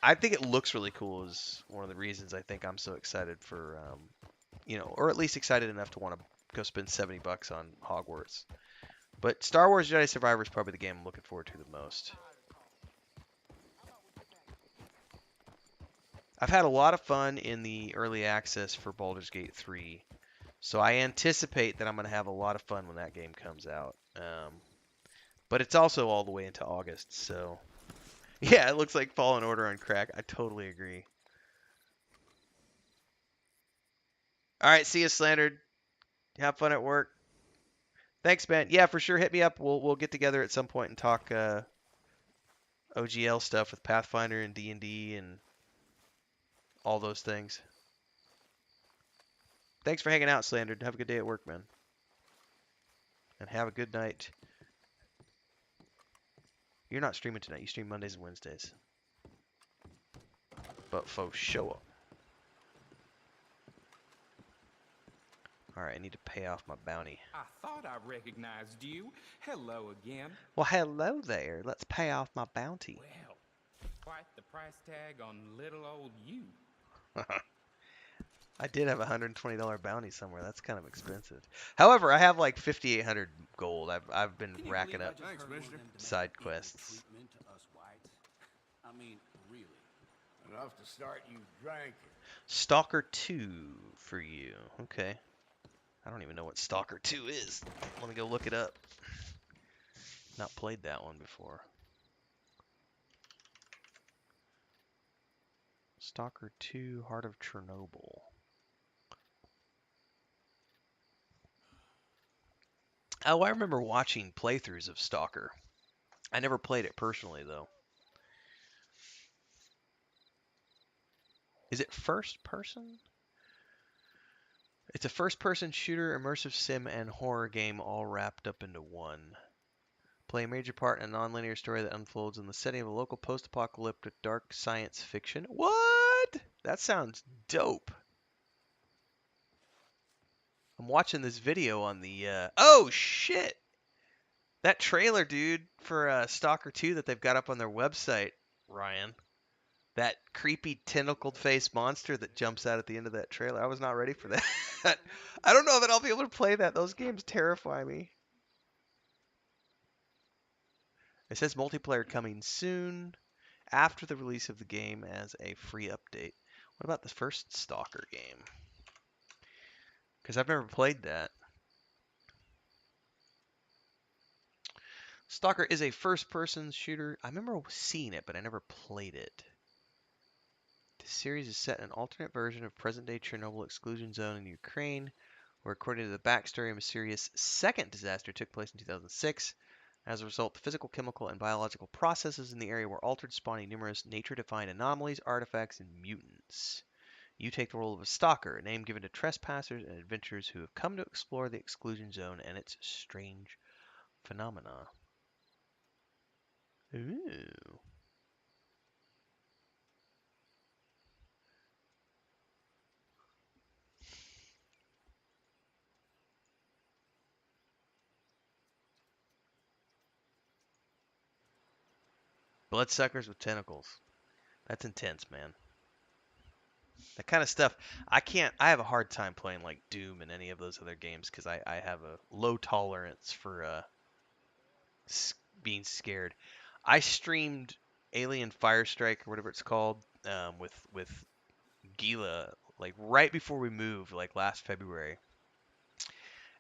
I think it looks really cool. Is one of the reasons I think I'm so excited for or at least excited enough to want to go spend $70 on Hogwarts. But Star Wars Jedi Survivor is probably the game I'm looking forward to the most. I've had a lot of fun in the early access for Baldur's Gate 3. So I anticipate that I'm going to have a lot of fun when that game comes out. But it's also all the way into August, so yeah, it looks like Fallen Order on crack. I totally agree. All right, see you, Slandered. Have fun at work. Thanks, man. Yeah, for sure. Hit me up. We'll get together at some point and talk OGL stuff with Pathfinder and D&D and all those things. Thanks for hanging out, Slandered. Have a good day at work, man. And have a good night. You're not streaming tonight. You stream Mondays and Wednesdays. But folks, show up. Alright, I need to pay off my bounty. I thought I recognized you. Hello again. Well, hello there. Let's pay off my bounty. Well, quite the price tag on little old you. I did have a $120 bounty somewhere. That's kind of expensive. However, I have like 5,800 gold. I've been racking up Thanks, mister. side quests. Treatment to us whites. I mean, really. Enough to start you drinking. Stalker 2 for you. Okay. I don't even know what Stalker 2 is. Let me go look it up. Not played that one before. Stalker 2, Heart of Chernobyl. Oh, I remember watching playthroughs of Stalker. I never played it personally, though. Is it first person? It's a first-person shooter, immersive sim, and horror game all wrapped up into one. Play a major part in a non-linear story that unfolds in the setting of a local post-apocalyptic dark science fiction. What? That sounds dope. I'm watching this video on the, oh, shit! That trailer, dude, for Stalker 2 that they've got up on their website, Ryan. That creepy tentacled face monster that jumps out at the end of that trailer. I was not ready for that. I don't know that I'll be able to play that. Those games terrify me. It says multiplayer coming soon after the release of the game as a free update. What about the first Stalker game? Because I've never played that. Stalker is a first-person shooter. I remember seeing it, but I never played it. The series is set in an alternate version of present-day Chernobyl exclusion zone in Ukraine, where according to the backstory, a mysterious second disaster took place in 2006. As a result, the physical, chemical, and biological processes in the area were altered, spawning numerous nature-defying anomalies, artifacts, and mutants. You take the role of a stalker, a name given to trespassers and adventurers who have come to explore the exclusion zone and its strange phenomena. Ooh. Bloodsuckers with tentacles. That's intense, man. That kind of stuff, I have a hard time playing like Doom and any of those other games because I have a low tolerance for being scared. I streamed Alien Firestrike or whatever it's called with Gila like right before we moved, like last February.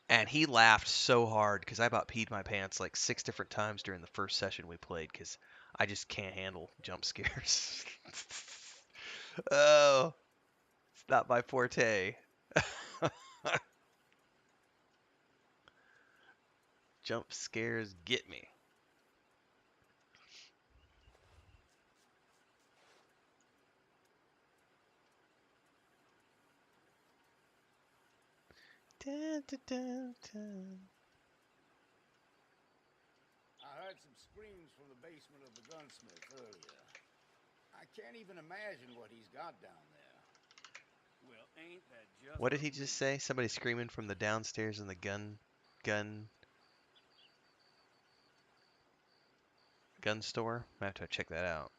And he laughed so hard because I about peed my pants like 6 different times during the first session we played because I just can't handle jump scares. Oh, it's not my forte. Jump scares get me. Dun, dun, dun, dun. I heard some screams from the basement of the gunsmith earlier. I can't even imagine what he's got down there. Well, ain't that just... What did he just say? Somebody screaming from the downstairs in the gun store? I have to check that out.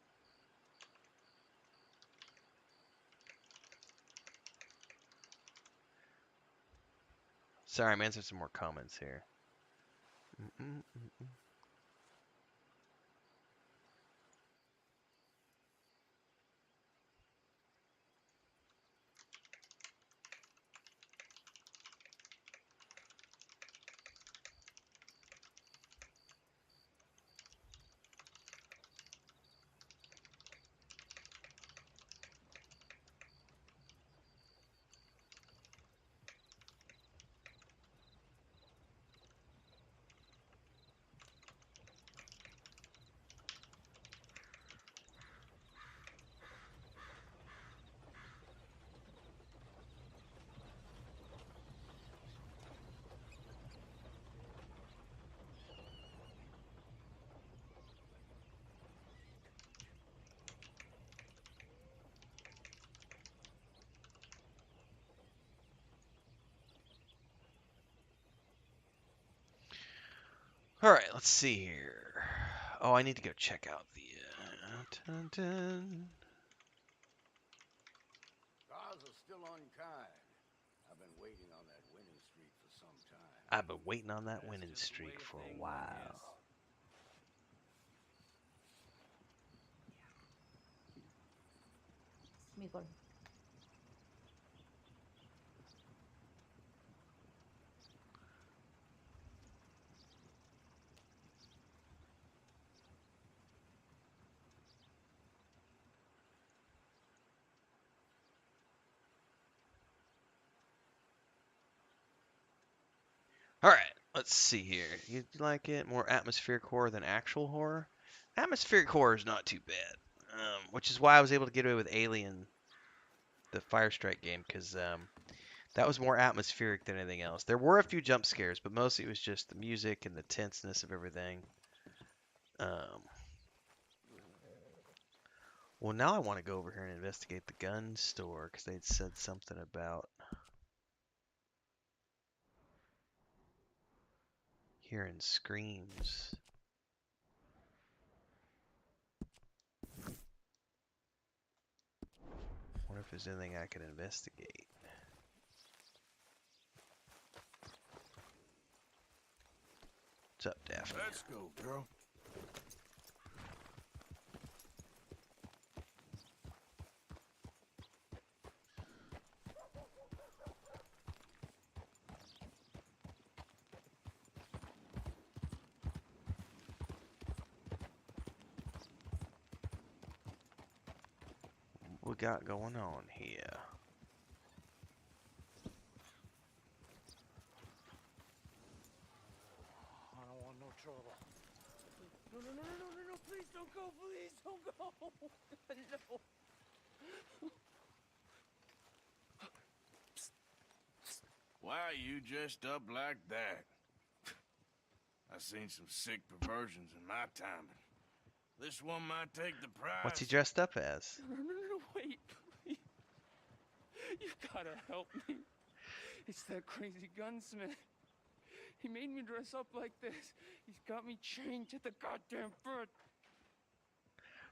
Sorry, I'm answering some more comments here. All right, let's see here. Oh, I need to go check out the. Dun, dun. Gods are still unkind. I've been waiting on that winning streak for some time. I've been waiting on that That's winning just the way streak of for a things, I while. guess. Mejor. All right, let's see here. You like it more atmospheric horror than actual horror? Atmospheric horror is not too bad, which is why I was able to get away with Alien, the Firestrike game, because that was more atmospheric than anything else. There were a few jump scares, but mostly it was just the music and the tenseness of everything. Well, now I want to go over here and investigate the gun store because they'd said something about hearing screams. Wonder if there's anything I can investigate. What's up, Daphne? Let's go, girl. What we got going on here? I don't want no trouble. No, please don't go, please don't go. No. Why are you dressed up like that? I've seen some sick perversions in my time. This one might take the prize. What's he dressed up as? No, wait, please. You gotta help me. It's that crazy gunsmith. He made me dress up like this. He's got me chained to the goddamn foot.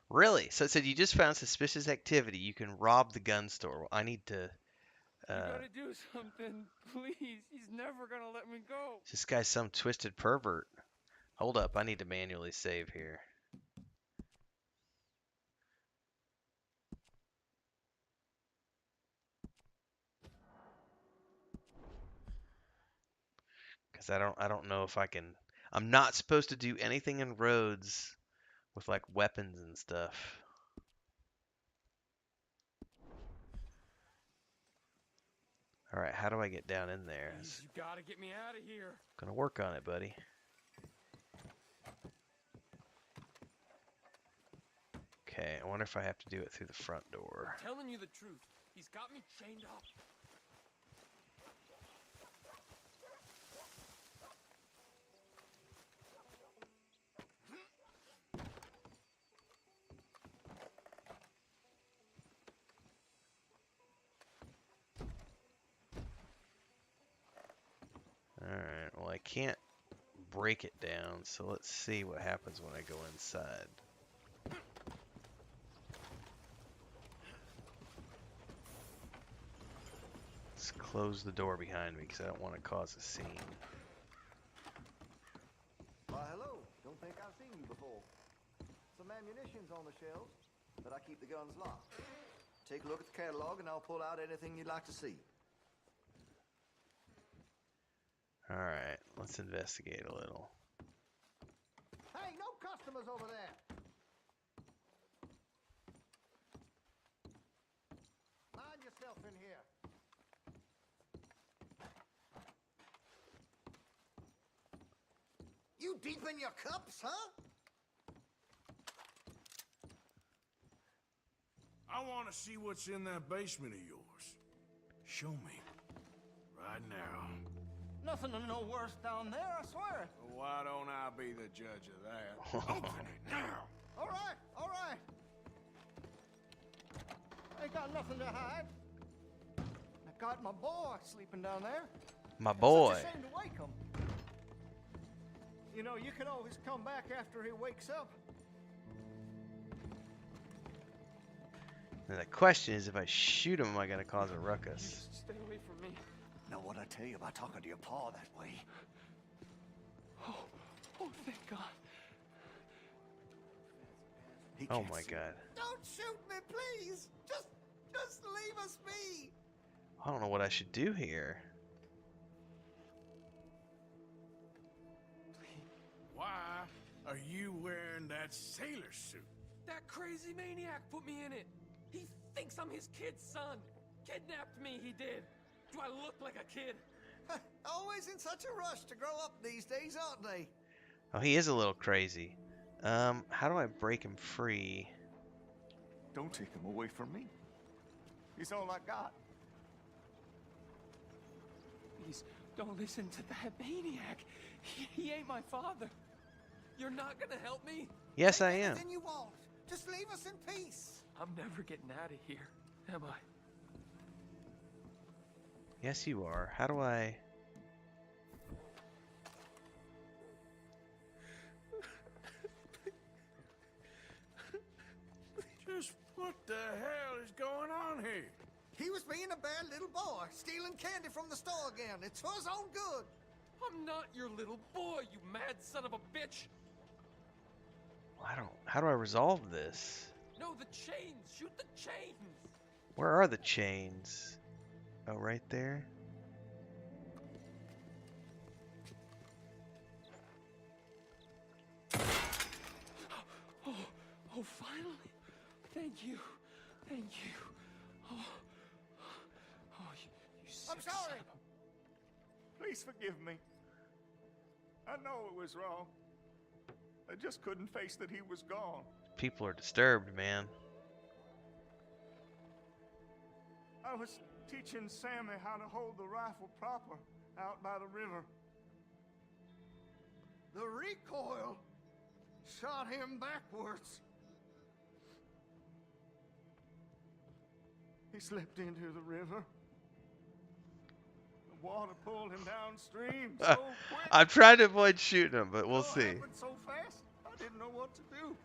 Really? So it said you just found suspicious activity. You can rob the gun store. Well, I need to. You gotta do something, please. He's never gonna let me go. This guy's some twisted pervert. Hold up, I need to manually save here. Cause I don't know if I can. I'm not supposed to do anything in roads with like weapons and stuff. All right, how do I get down in there? Please, you gotta get me out of here. Gonna work on it, buddy. Okay, I wonder if I have to do it through the front door. I'm telling you the truth. He's got me chained up. Alright, well I can't break it down, so let's see what happens when I go inside. Let's close the door behind me because I don't want to cause a scene. Why, hello. Don't think I've seen you before. Some ammunition's on the shelves, but I keep the guns locked. Take a look at the catalog and I'll pull out anything you'd like to see. Alright, let's investigate a little. Hey, no customers over there! Mind yourself in here. You deep in your cups, huh? I want to see what's in that basement of yours. Show me. Right now. Nothing to no worse down there, I swear. Well, why don't I be the judge of that? Open it now. All right, all right. Ain't got nothing to hide. I got my boy sleeping down there. My boy. Such a shame to wake him. You know, you can always come back after he wakes up. And the question is, if I shoot him, am I gonna cause a ruckus? Stay away from me. Now, what I tell you about talking to your pa that way? Oh, thank God. He Oh can't my see. God. Don't shoot me, please. Just leave us be. I don't know what I should do here. Why are you wearing that sailor suit? That crazy maniac put me in it. He thinks I'm his kid's son. Kidnapped me, he did. Do I look like a kid? Always in such a rush to grow up these days, aren't they? Oh, he is a little crazy. How do I break him free? Don't take him away from me. He's all I got. Please, don't listen to that maniac. He ain't my father. You're not gonna help me? Yes, I am. Anything you want. Just leave us in peace. I'm never getting out of here, am I? Yes, you are. How do I... Just what the hell is going on here? He was being a bad little boy, stealing candy from the store again. It's for his own good. I'm not your little boy, you mad son of a bitch. I don't... How do I resolve this? No, the chains. Shoot the chains. Where are the chains? Oh, right there. Oh, finally. Thank you. Thank you. Oh, you sick I'm sorry. son of a- Please forgive me. I know it was wrong. I just couldn't face that he was gone. People are disturbed, man. I was teaching Sammy how to hold the rifle proper out by the river. The recoil shot him backwards. He slipped into the river. The water pulled him downstream so quick. I'm trying to avoid shooting him, but we'll It all see. happened so fast, I didn't know what to do.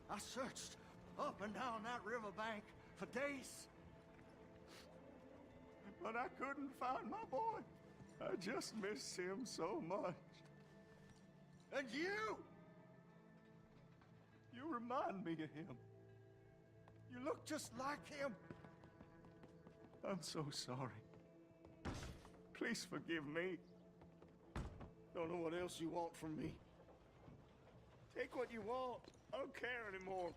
I searched up and down that riverbank for days. But I couldn't find my boy. I just miss him so much. And you remind me of him. You look just like him. I'm so sorry. Please forgive me. Don't know what else you want from me. Take what you want. I don't care anymore.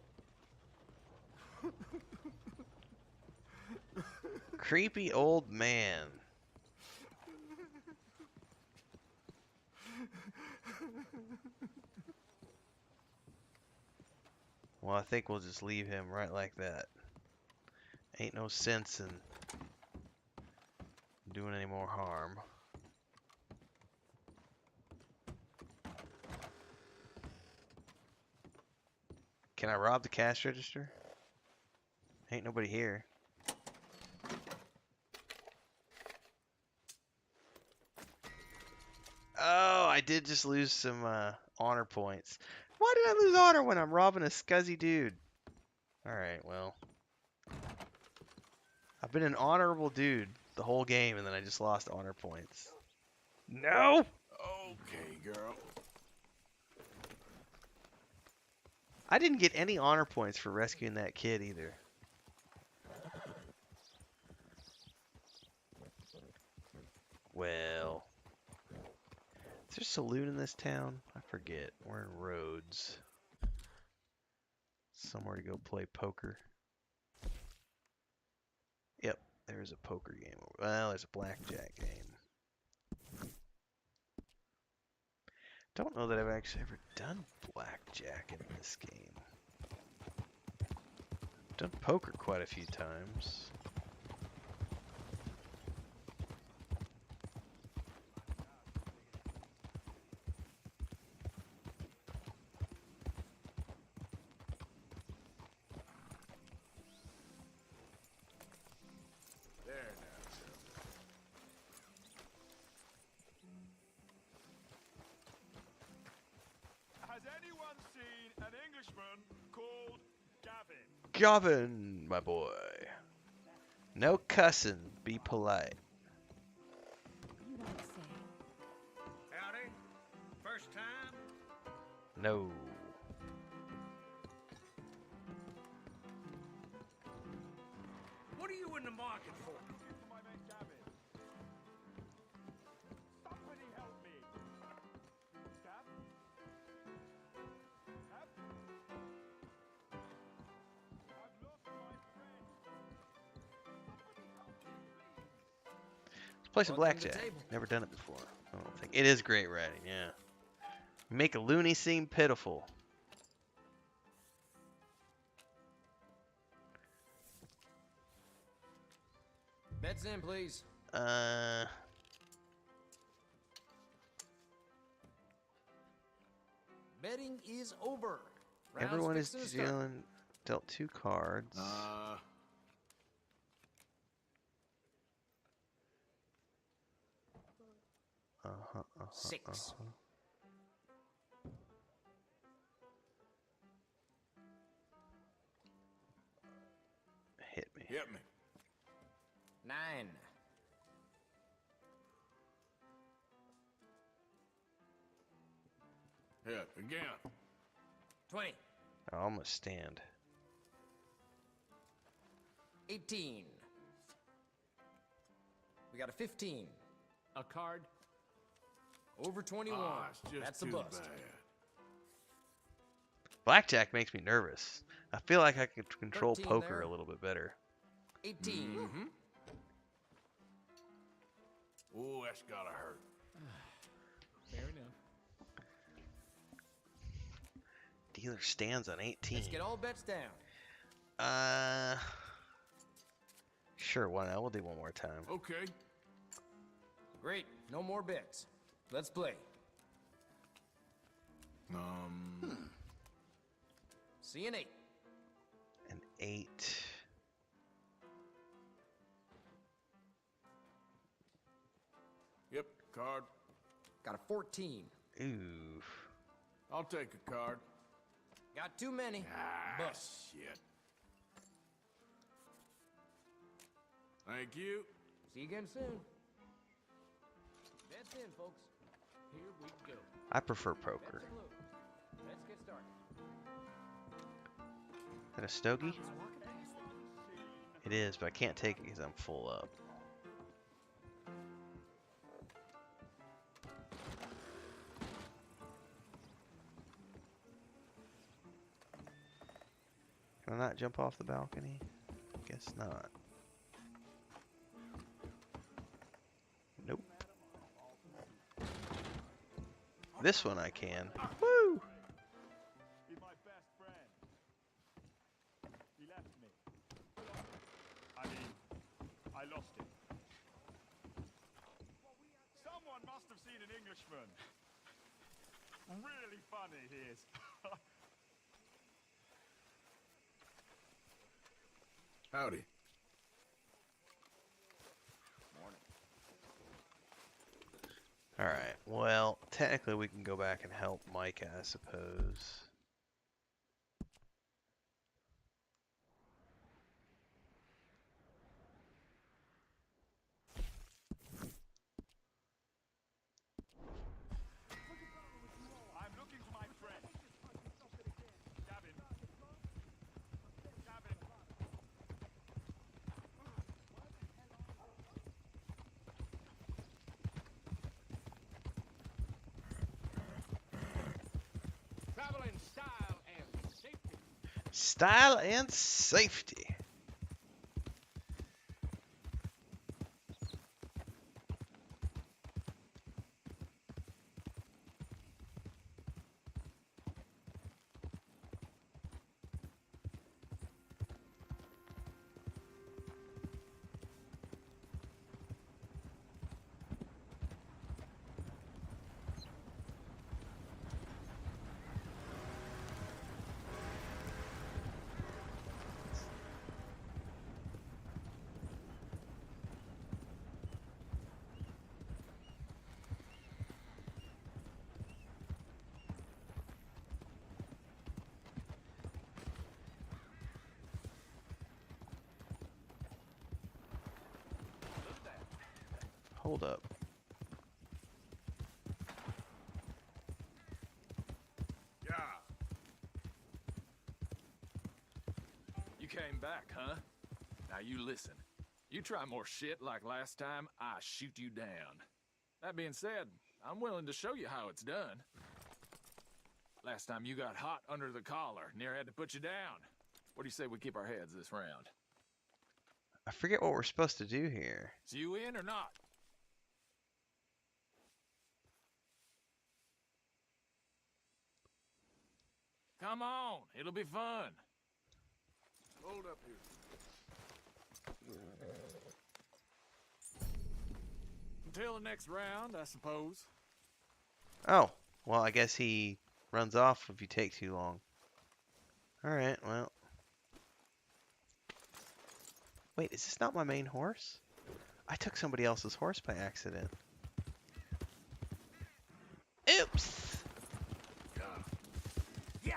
Creepy old man. Well, I think we'll just leave him right like that. Ain't no sense in doing any more harm. Can I rob the cash register? Ain't nobody here. Oh, I did just lose some honor points. Why did I lose honor when I'm robbing a scuzzy dude? Alright, well. I've been an honorable dude the whole game, and then I just lost honor points. No! Okay, girl. I didn't get any honor points for rescuing that kid either. Well. Is there a saloon in this town? I forget. We're in Rhodes. Somewhere to go play poker. Yep, there's a poker game. Well, there's a blackjack game. Don't know that I've actually ever done blackjack in this game. I've done poker quite a few times. There now, girl. Gavin, my boy. No cussing. Be polite. You don't say. Howdy. First time? No. What are you in the market for? Somebody help me! Cap? Cap? I've lost my friend! Let's play some Welcome to the blackjack. table. Never done it before. I don't think. It is great writing, yeah. Make a loony seem pitiful. Bets in, please. Betting is over. Rounds Everyone is fixing to start. dealt 2 cards. Six. Hit me. Hit me. 9. Hit again. 20. I almost stand. 18. We got a 15. A card. Over 21. It's just That's a too bust. bad. Blackjack makes me nervous. I feel like I could control 13 poker there. a little bit better. 18. Mm-hmm. Oh, that's gotta hurt. Fair enough. Dealer stands on 18. Let's get all bets down. Sure, why not? We'll do one more time. Okay. Great. No more bets. Let's play. See an 8. An 8. Yep, card. Got a 14. Ooh. I'll take a card. Got too many. Bust. Shit. Thank you. See you again soon. Bets in, folks. Here we go. I prefer poker. Bets in blue. Let's get started. Is that a stogie? It is, but I can't take it because I'm full up. Can I not jump off the balcony? Guess not. Nope. This one I can. Woo! He's my best friend. He left me. I mean, I lost him. Someone must have seen an Englishman. Really funny he is. Howdy. Alright, well, technically we can go back and help Micah, I suppose. I'm looking for my friend. Gavin. Gavin. Traveling style and safety. Style and safety. Hold up. Yeah. You came back, huh? Now you listen. You try more shit like last time, I shoot you down. That being said, I'm willing to show you how it's done. Last time you got hot under the collar, near had to put you down. What do you say we keep our heads this round? I forget what we're supposed to do here. Is you in or not? Come on, it'll be fun. Hold up here. Until the next round, I suppose. Oh, well, I guess he runs off if you take too long. Alright, well. Wait, is this not my main horse? I took somebody else's horse by accident. Oops! Yeah.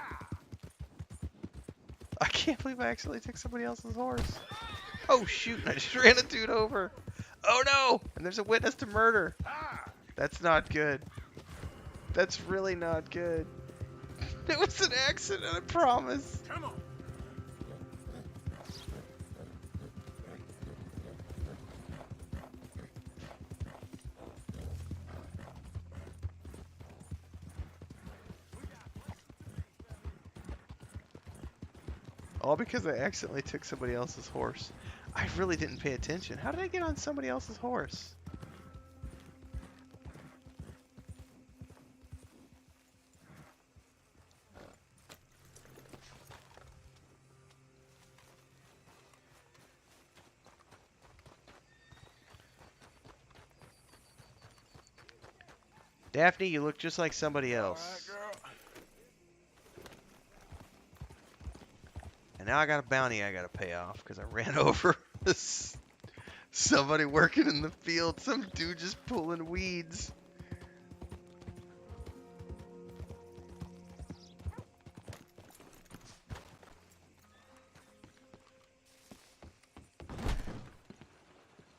I can't believe I accidentally took somebody else's horse. Oh shoot, and I just ran a dude over. Oh no! And there's a witness to murder. That's not good. That's really not good. It was an accident, I promise. Come on. All because I accidentally took somebody else's horse. I really didn't pay attention. How did I get on somebody else's horse? Daphne, you look just like somebody else. All right, girl. And now I got a bounty I gotta pay off because I ran over somebody working in the field. Some dude just pulling weeds.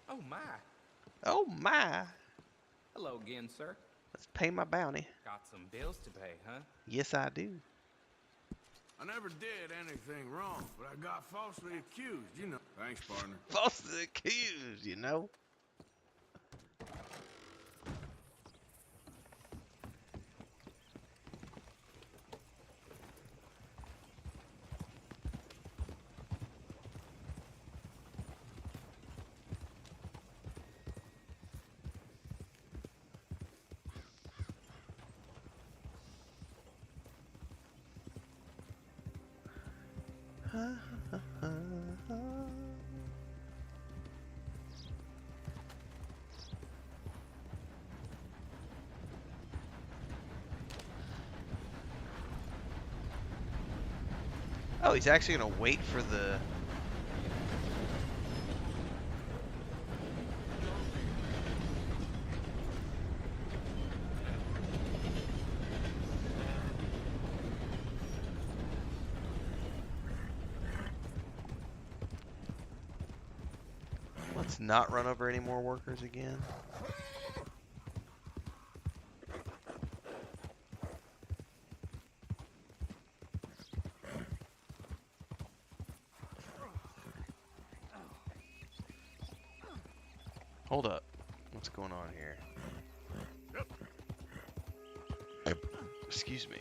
Oh, my. Oh my! Hello again, sir. Let's pay my bounty. Got some bills to pay, huh? Yes, I do. I never did anything wrong, but I got falsely accused, you know. Thanks, partner. Falsely accused, you know. Oh, he's actually gonna wait for the... Let's not run over any more workers again. Hold up. What's going on here? Excuse me.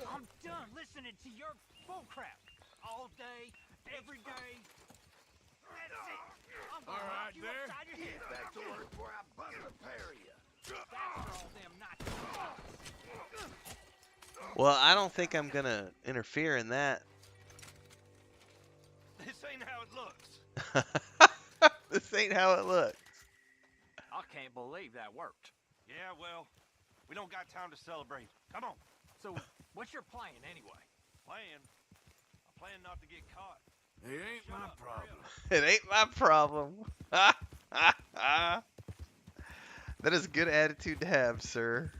I'm done listening to your bullcrap all day, every day. That's it. I'm gonna knock you upside your head. Back to work before I bust a pair of you. That's for all them not. Well, I don't think I'm gonna interfere in that. This ain't how it looks. This ain't how it looks. I can't believe that worked. Yeah, well, we don't got time to celebrate. Come on. So, what's your plan anyway? Plan? I plan not to get caught. It ain't my problem. It ain't my problem. That is a good attitude to have, sir.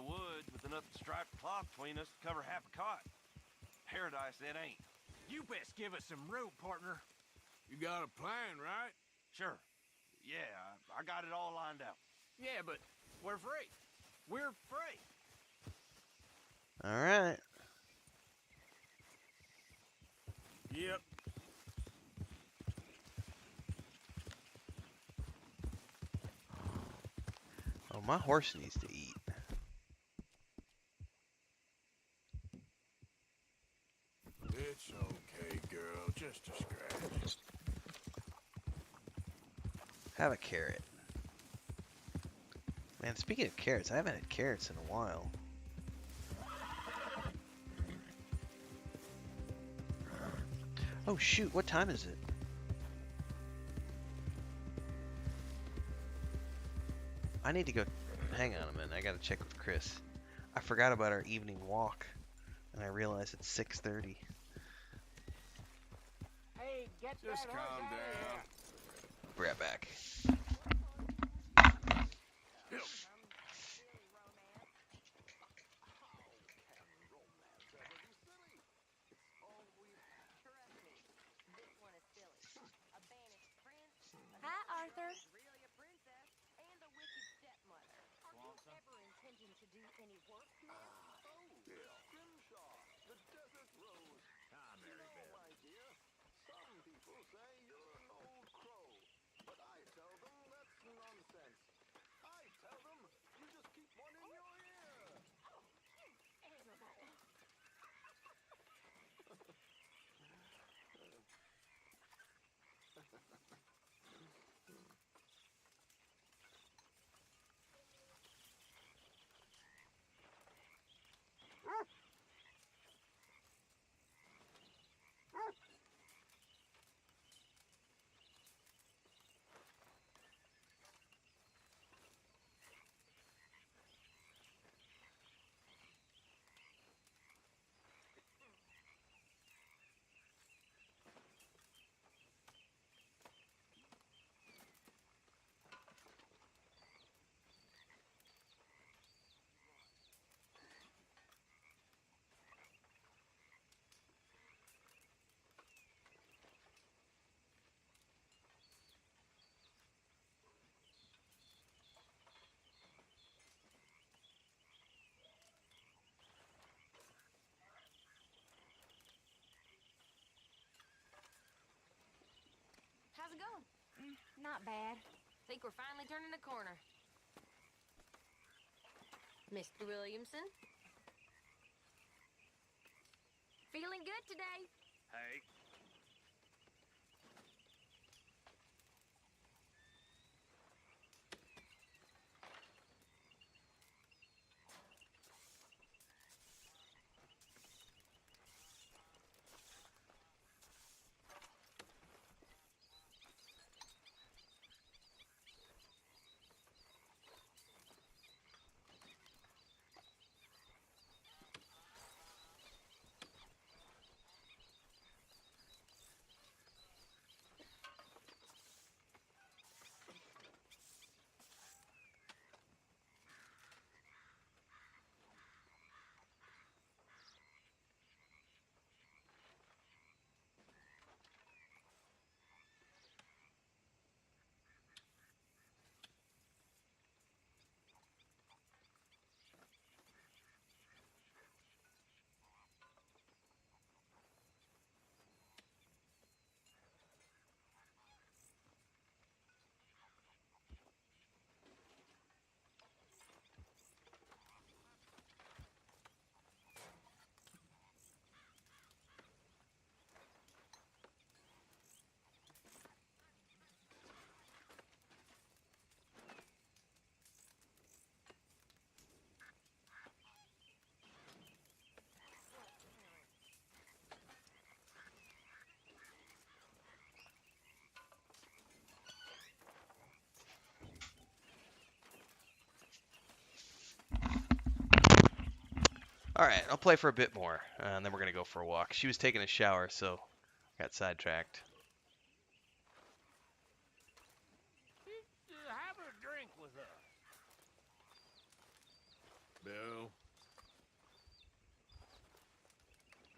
the woods with enough striped cloth between us to cover half a cot. Paradise, that ain't. You best give us some rope, partner. You got a plan, right? Sure. Yeah, I got it all lined out. Yeah, but we're free. We're free. All right. Yep. Oh, my horse needs to eat. It's okay, girl. Just a scratch. Have a carrot. Man, speaking of carrots, I haven't had carrots in a while. Oh shoot, what time is it? I need to go. Hang on a minute, I gotta check with Chris. I forgot about our evening walk, and I realized it's 6:30. Hey, get Just that calm horse out of down. here. Be right back. Hi, Arthur. Really a princess and a wicked stepmother. Are you ever intending to do any work here? Grimshaw, the desert rose. Hi, Mary Beth. My dear, some people say you're an old crow, but I tell them that's nonsense. I tell them you just keep one in your ear. Animal. How's it going? Not bad. Think we're finally turning the corner. Mr. Williamson? Feeling good today? Hey. Alright, I'll play for a bit more, and then we're going to go for a walk. She was taking a shower, so got sidetracked. Have a drink with us. Bill.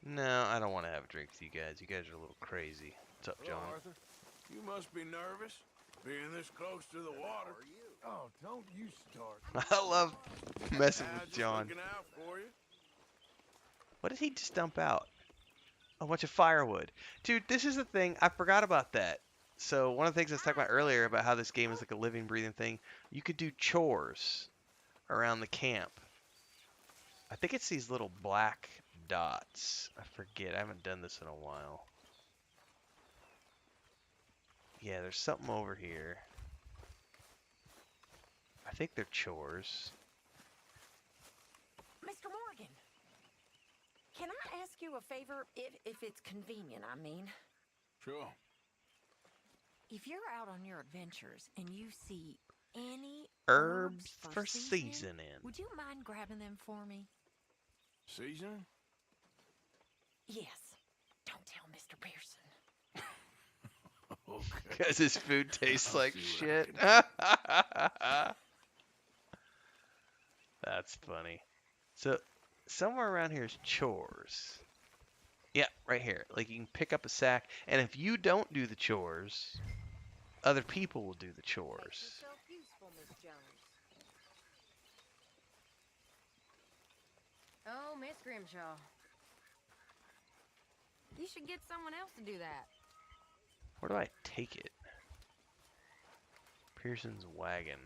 No, I don't want to have a drink with you guys. You guys are a little crazy. What's up, Hello, John? Arthur. You must be nervous, being this close to the water. Oh, don't you start. I love messing Ah, with just John. looking out for you. What did he just dump out? A bunch of firewood. Dude, this is the thing. I forgot about that. So one of the things I was talking about earlier about how this game is like a living, breathing thing, you could do chores around the camp. I think it's these little black dots. I forget. I haven't done this in a while. Yeah, there's something over here. I think they're chores. Mr. Morgan, can I ask you a favor if it's convenient, I mean? Sure. If you're out on your adventures and you see any Herbs for seasoning, seasoning. would you mind grabbing them for me? Seasoning? Yes. Don't tell Mr. Pearson. Okay. Because his food tastes I'll like see what shit. I That's funny. So, somewhere around here is chores. Yeah, right here. Like, you can pick up a sack, and if you don't do the chores, other people will do the chores. Useful, Miss Jones. Oh, Miss Grimshaw. You should get someone else to do that. Where do I take it? Pearson's wagon.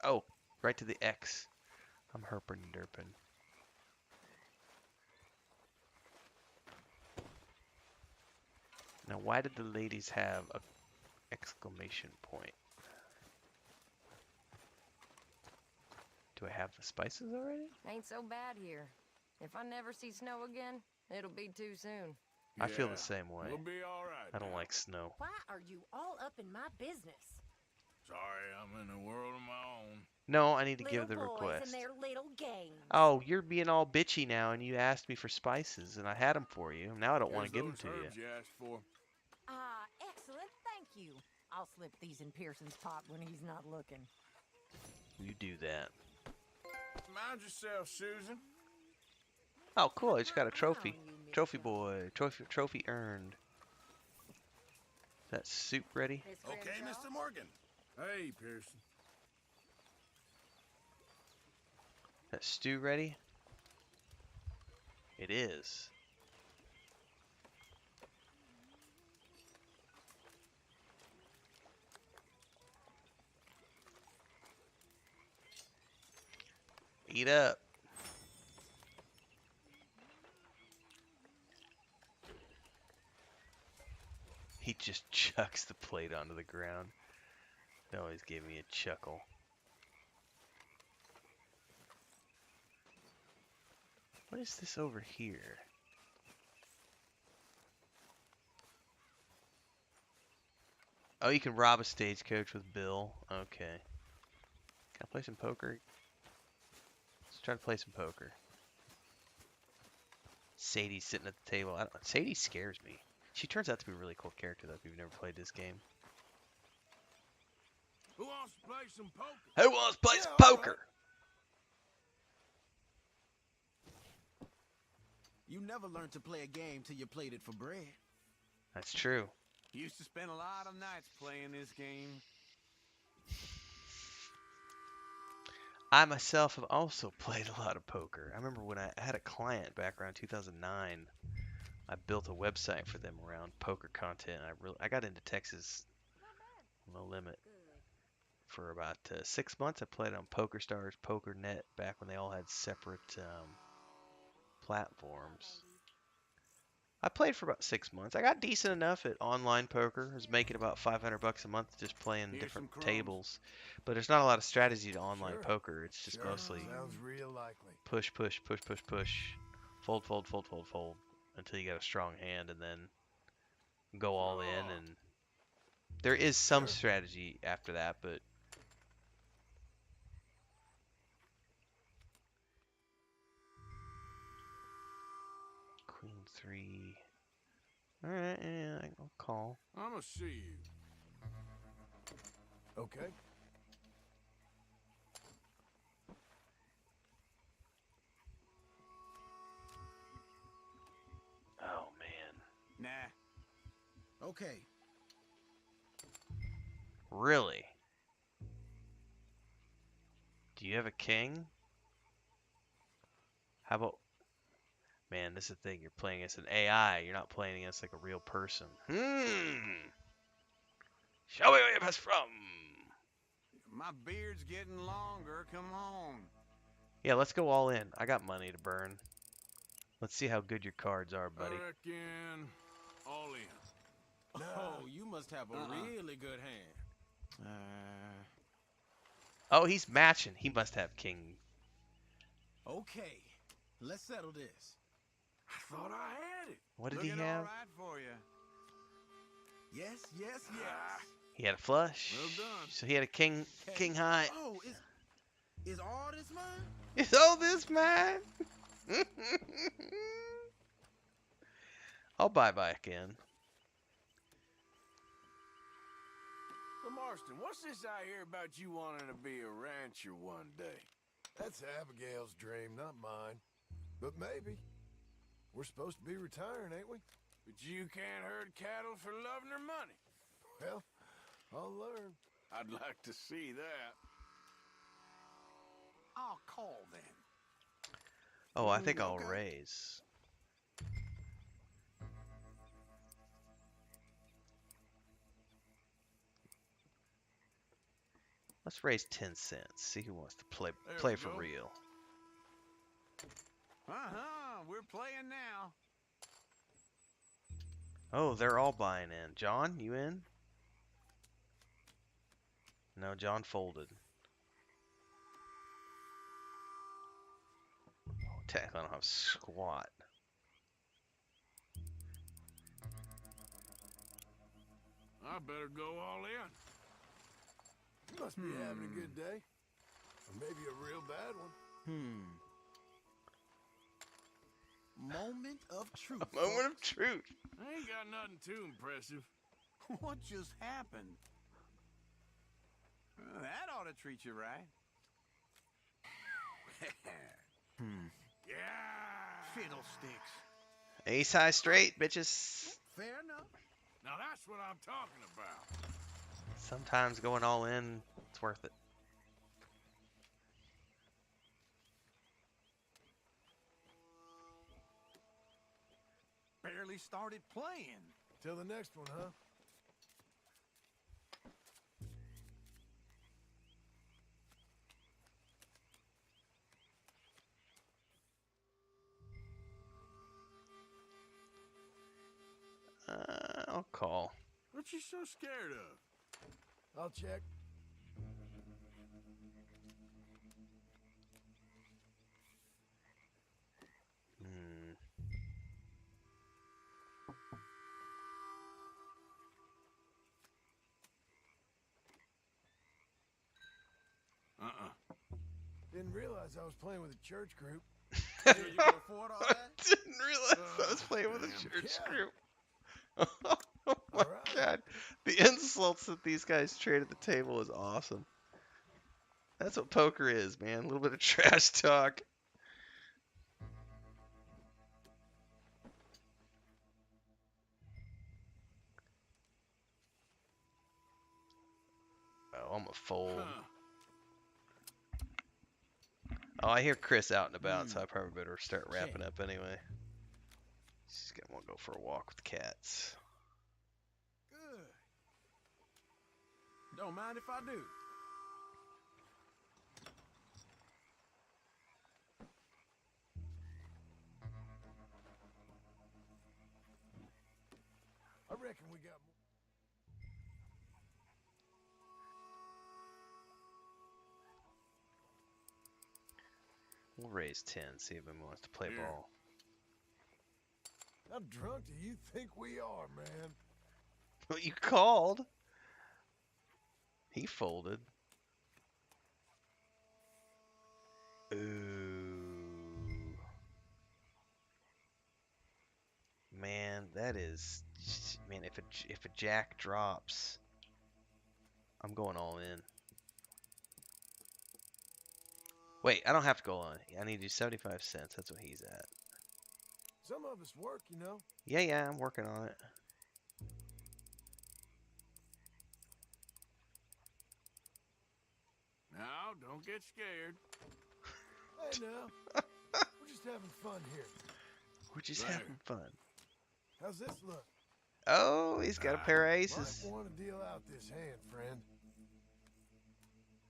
Oh, right to the X. I'm herping and derping. Now, why did the ladies have a exclamation point? Do I have the spices already? Ain't so bad here. If I never see snow again, it'll be too soon. I feel Yeah, the same way. We'll be all right. I don't now. like snow. Why are you all up in my business? Sorry, I'm in a world of my own. No, I need to give Little the boys request. and their little games. Oh, you're being all bitchy now, and you asked me for spices, and I had them for you. Now I don't want to give them Here's to those you. herbs you asked for. Excellent, thank you. I'll slip these in Pearson's pot when he's not looking. You do that. Mind yourself, Susan. Oh, cool. I just got a trophy. Trophy boy. Trophy earned. Is that soup ready? Okay, Mr. Morgan. Hey, Pearson. That stew ready? It is. Eat up. He just chucks the plate onto the ground. That always gave me a chuckle. What is this over here? Oh, you can rob a stagecoach with Bill. Okay. Can I play some poker? Let's try to play some poker. Sadie's sitting at the table. Sadie scares me. She turns out to be a really cool character, though, if you've never played this game. Who wants to play some poker? Who wants to play some poker? You never learned to play a game till you played it for bread. That's true. Used to spend a lot of nights playing this game. I myself have also played a lot of poker. I remember when I had a client back around 2009. I built a website for them around poker content. I got into Texas No Limit for about 6 months. I played on PokerStars, PokerNet, back when they all had separate platforms. I played for about 6 months. I got decent enough at online poker. I was making about $500 a month just playing different tables. But there's not a lot of strategy to online poker. It's just mostly Sounds real likely. push, push, push, push, push, fold, fold, fold, fold, fold, until you get a strong hand, and then go all in. And there is some strategy after that, but Queen 3. All right, yeah, I'll call. I'm gonna see you. Okay. Oh man. Nah. Okay. Really? Do you have a king? How about... Man, this is the thing. You're playing against an AI. You're not playing against like a real person. Show me where you're best from. My beard's getting longer. Come on. Yeah, let's go all in. I got money to burn. Let's see how good your cards are, buddy. I reckon all in. Oh, you must have a really good hand. Oh, he's matching. He must have king. Okay, let's settle this. I thought I had it. What did Looking he have? all right for you. Yes, yes, yes. He had a flush. Well done. So he had a king high. Oh, is all this mine? Is all this mine? I'll buy back in. So, Marston, what's this I hear about you wanting to be a rancher one day? That's Abigail's dream, not mine. But maybe. We're supposed to be retiring, ain't we? But you can't herd cattle for love nor money. Well, I'll learn. I'd like to see that. I'll call then. Oh, I think I'll raise. Let's raise 10 cents. See who wants to play for real. We're playing now. Oh, they're all buying in. John, you in? No, John folded. Oh, technically, I don't have squat. I better go all in. You must be having a good day. Or maybe a real bad one. Moment of truth. A moment of truth. I ain't got nothing too impressive. What just happened? That ought to treat you right. Yeah. Fiddlesticks. Ace high straight, bitches. Fair enough. Now that's what I'm talking about. Sometimes going all in, it's worth it. Barely started playing. Till the next one, huh? I'll call. What you so scared of? I'll check. Didn't realize I was playing with a church group. You can afford all that? Didn't realize I was playing with a church group. Oh my god. The insults that these guys trade at the table is awesome. That's what poker is, man. A little bit of trash talk. Oh, I'm a fold. Oh, I hear Chris out and about, so I probably better start wrapping up anyway. Just gonna want to go for a walk with cats. Good. Don't mind if I do. I reckon we got more. We'll raise 10, see if anyone wants to play ball. How drunk do you think we are, man? Well, you called. He folded. Ooh. Man, that is... Man, if a jack drops, I'm going all in. Wait, I don't have to go on. I need to do 75 cents. That's what he's at. Some of us work, you know. Yeah, I'm working on it. Now, don't get scared. Hey, now. We're just having fun here. We're just having fun. How's this look? Oh, he's got a pair of aces. Might want to deal out this hand, friend.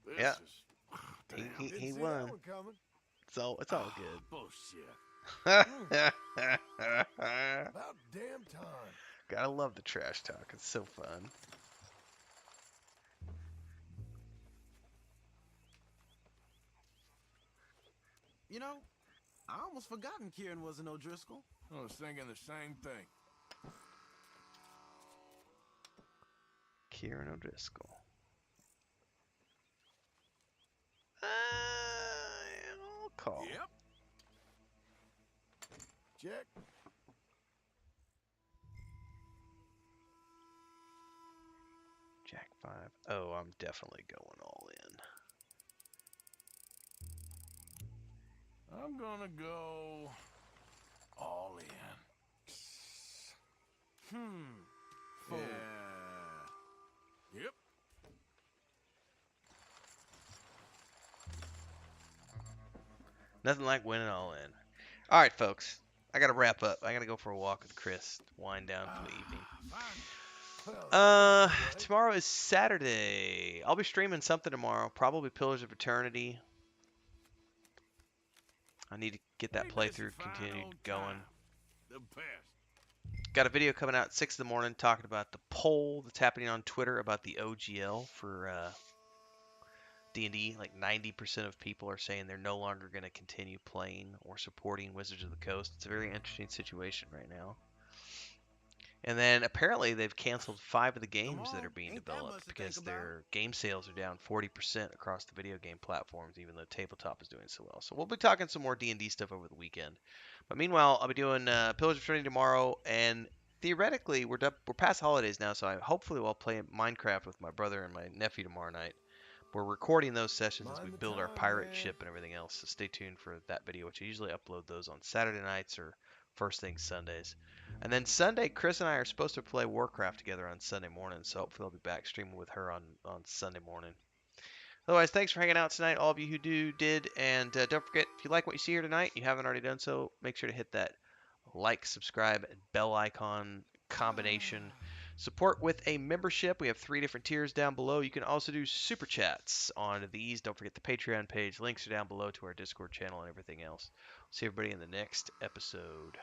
This Yeah. is... He Didn't see won. that one coming. It's all good. Bullshit. About damn time. Gotta love the trash talk. It's so fun. You know, I almost forgotten Kieran was an O'Driscoll. I was thinking the same thing. Kieran O'Driscoll. I'll call. Yep. Check. Jack 5. Oh, I'm definitely going all in. I'm gonna go all in. Fold. Yeah. Yep. Nothing like winning all in. All right, folks. I gotta wrap up. I gotta go for a walk with Chris. Wind down for the evening. Tomorrow is Saturday. I'll be streaming something tomorrow. Probably Pillars of Eternity. I need to get that playthrough continued going. The best. Got a video coming out at 6 in the morning talking about the poll that's happening on Twitter about the OGL for D&D. Like 90% of people are saying they're no longer going to continue playing or supporting Wizards of the Coast. It's a very interesting situation right now. And then apparently they've canceled 5 of the games that are being developed because their game sales are down 40% across the video game platforms, even though tabletop is doing so well. So we'll be talking some more D&D stuff over the weekend. But meanwhile, I'll be doing Pillars of Eternity tomorrow, and theoretically we're past holidays now, so hopefully I'll play Minecraft with my brother and my nephew tomorrow night. We're recording those sessions as we build our pirate ship and everything else, so stay tuned for that video, which I usually upload those on Saturday nights or first thing Sundays. And then Sunday, Chris and I are supposed to play Warcraft together on Sunday morning, so hopefully I'll be back streaming with her on Sunday morning. Otherwise, thanks for hanging out tonight, all of you who did, and don't forget, if you like what you see here tonight, you haven't already done so, make sure to hit that like, subscribe, and bell icon combination. Support with a membership. We have 3 different tiers down below. You can also do super chats on these. Don't forget the Patreon page. Links are down below to our Discord channel and everything else. See everybody in the next episode.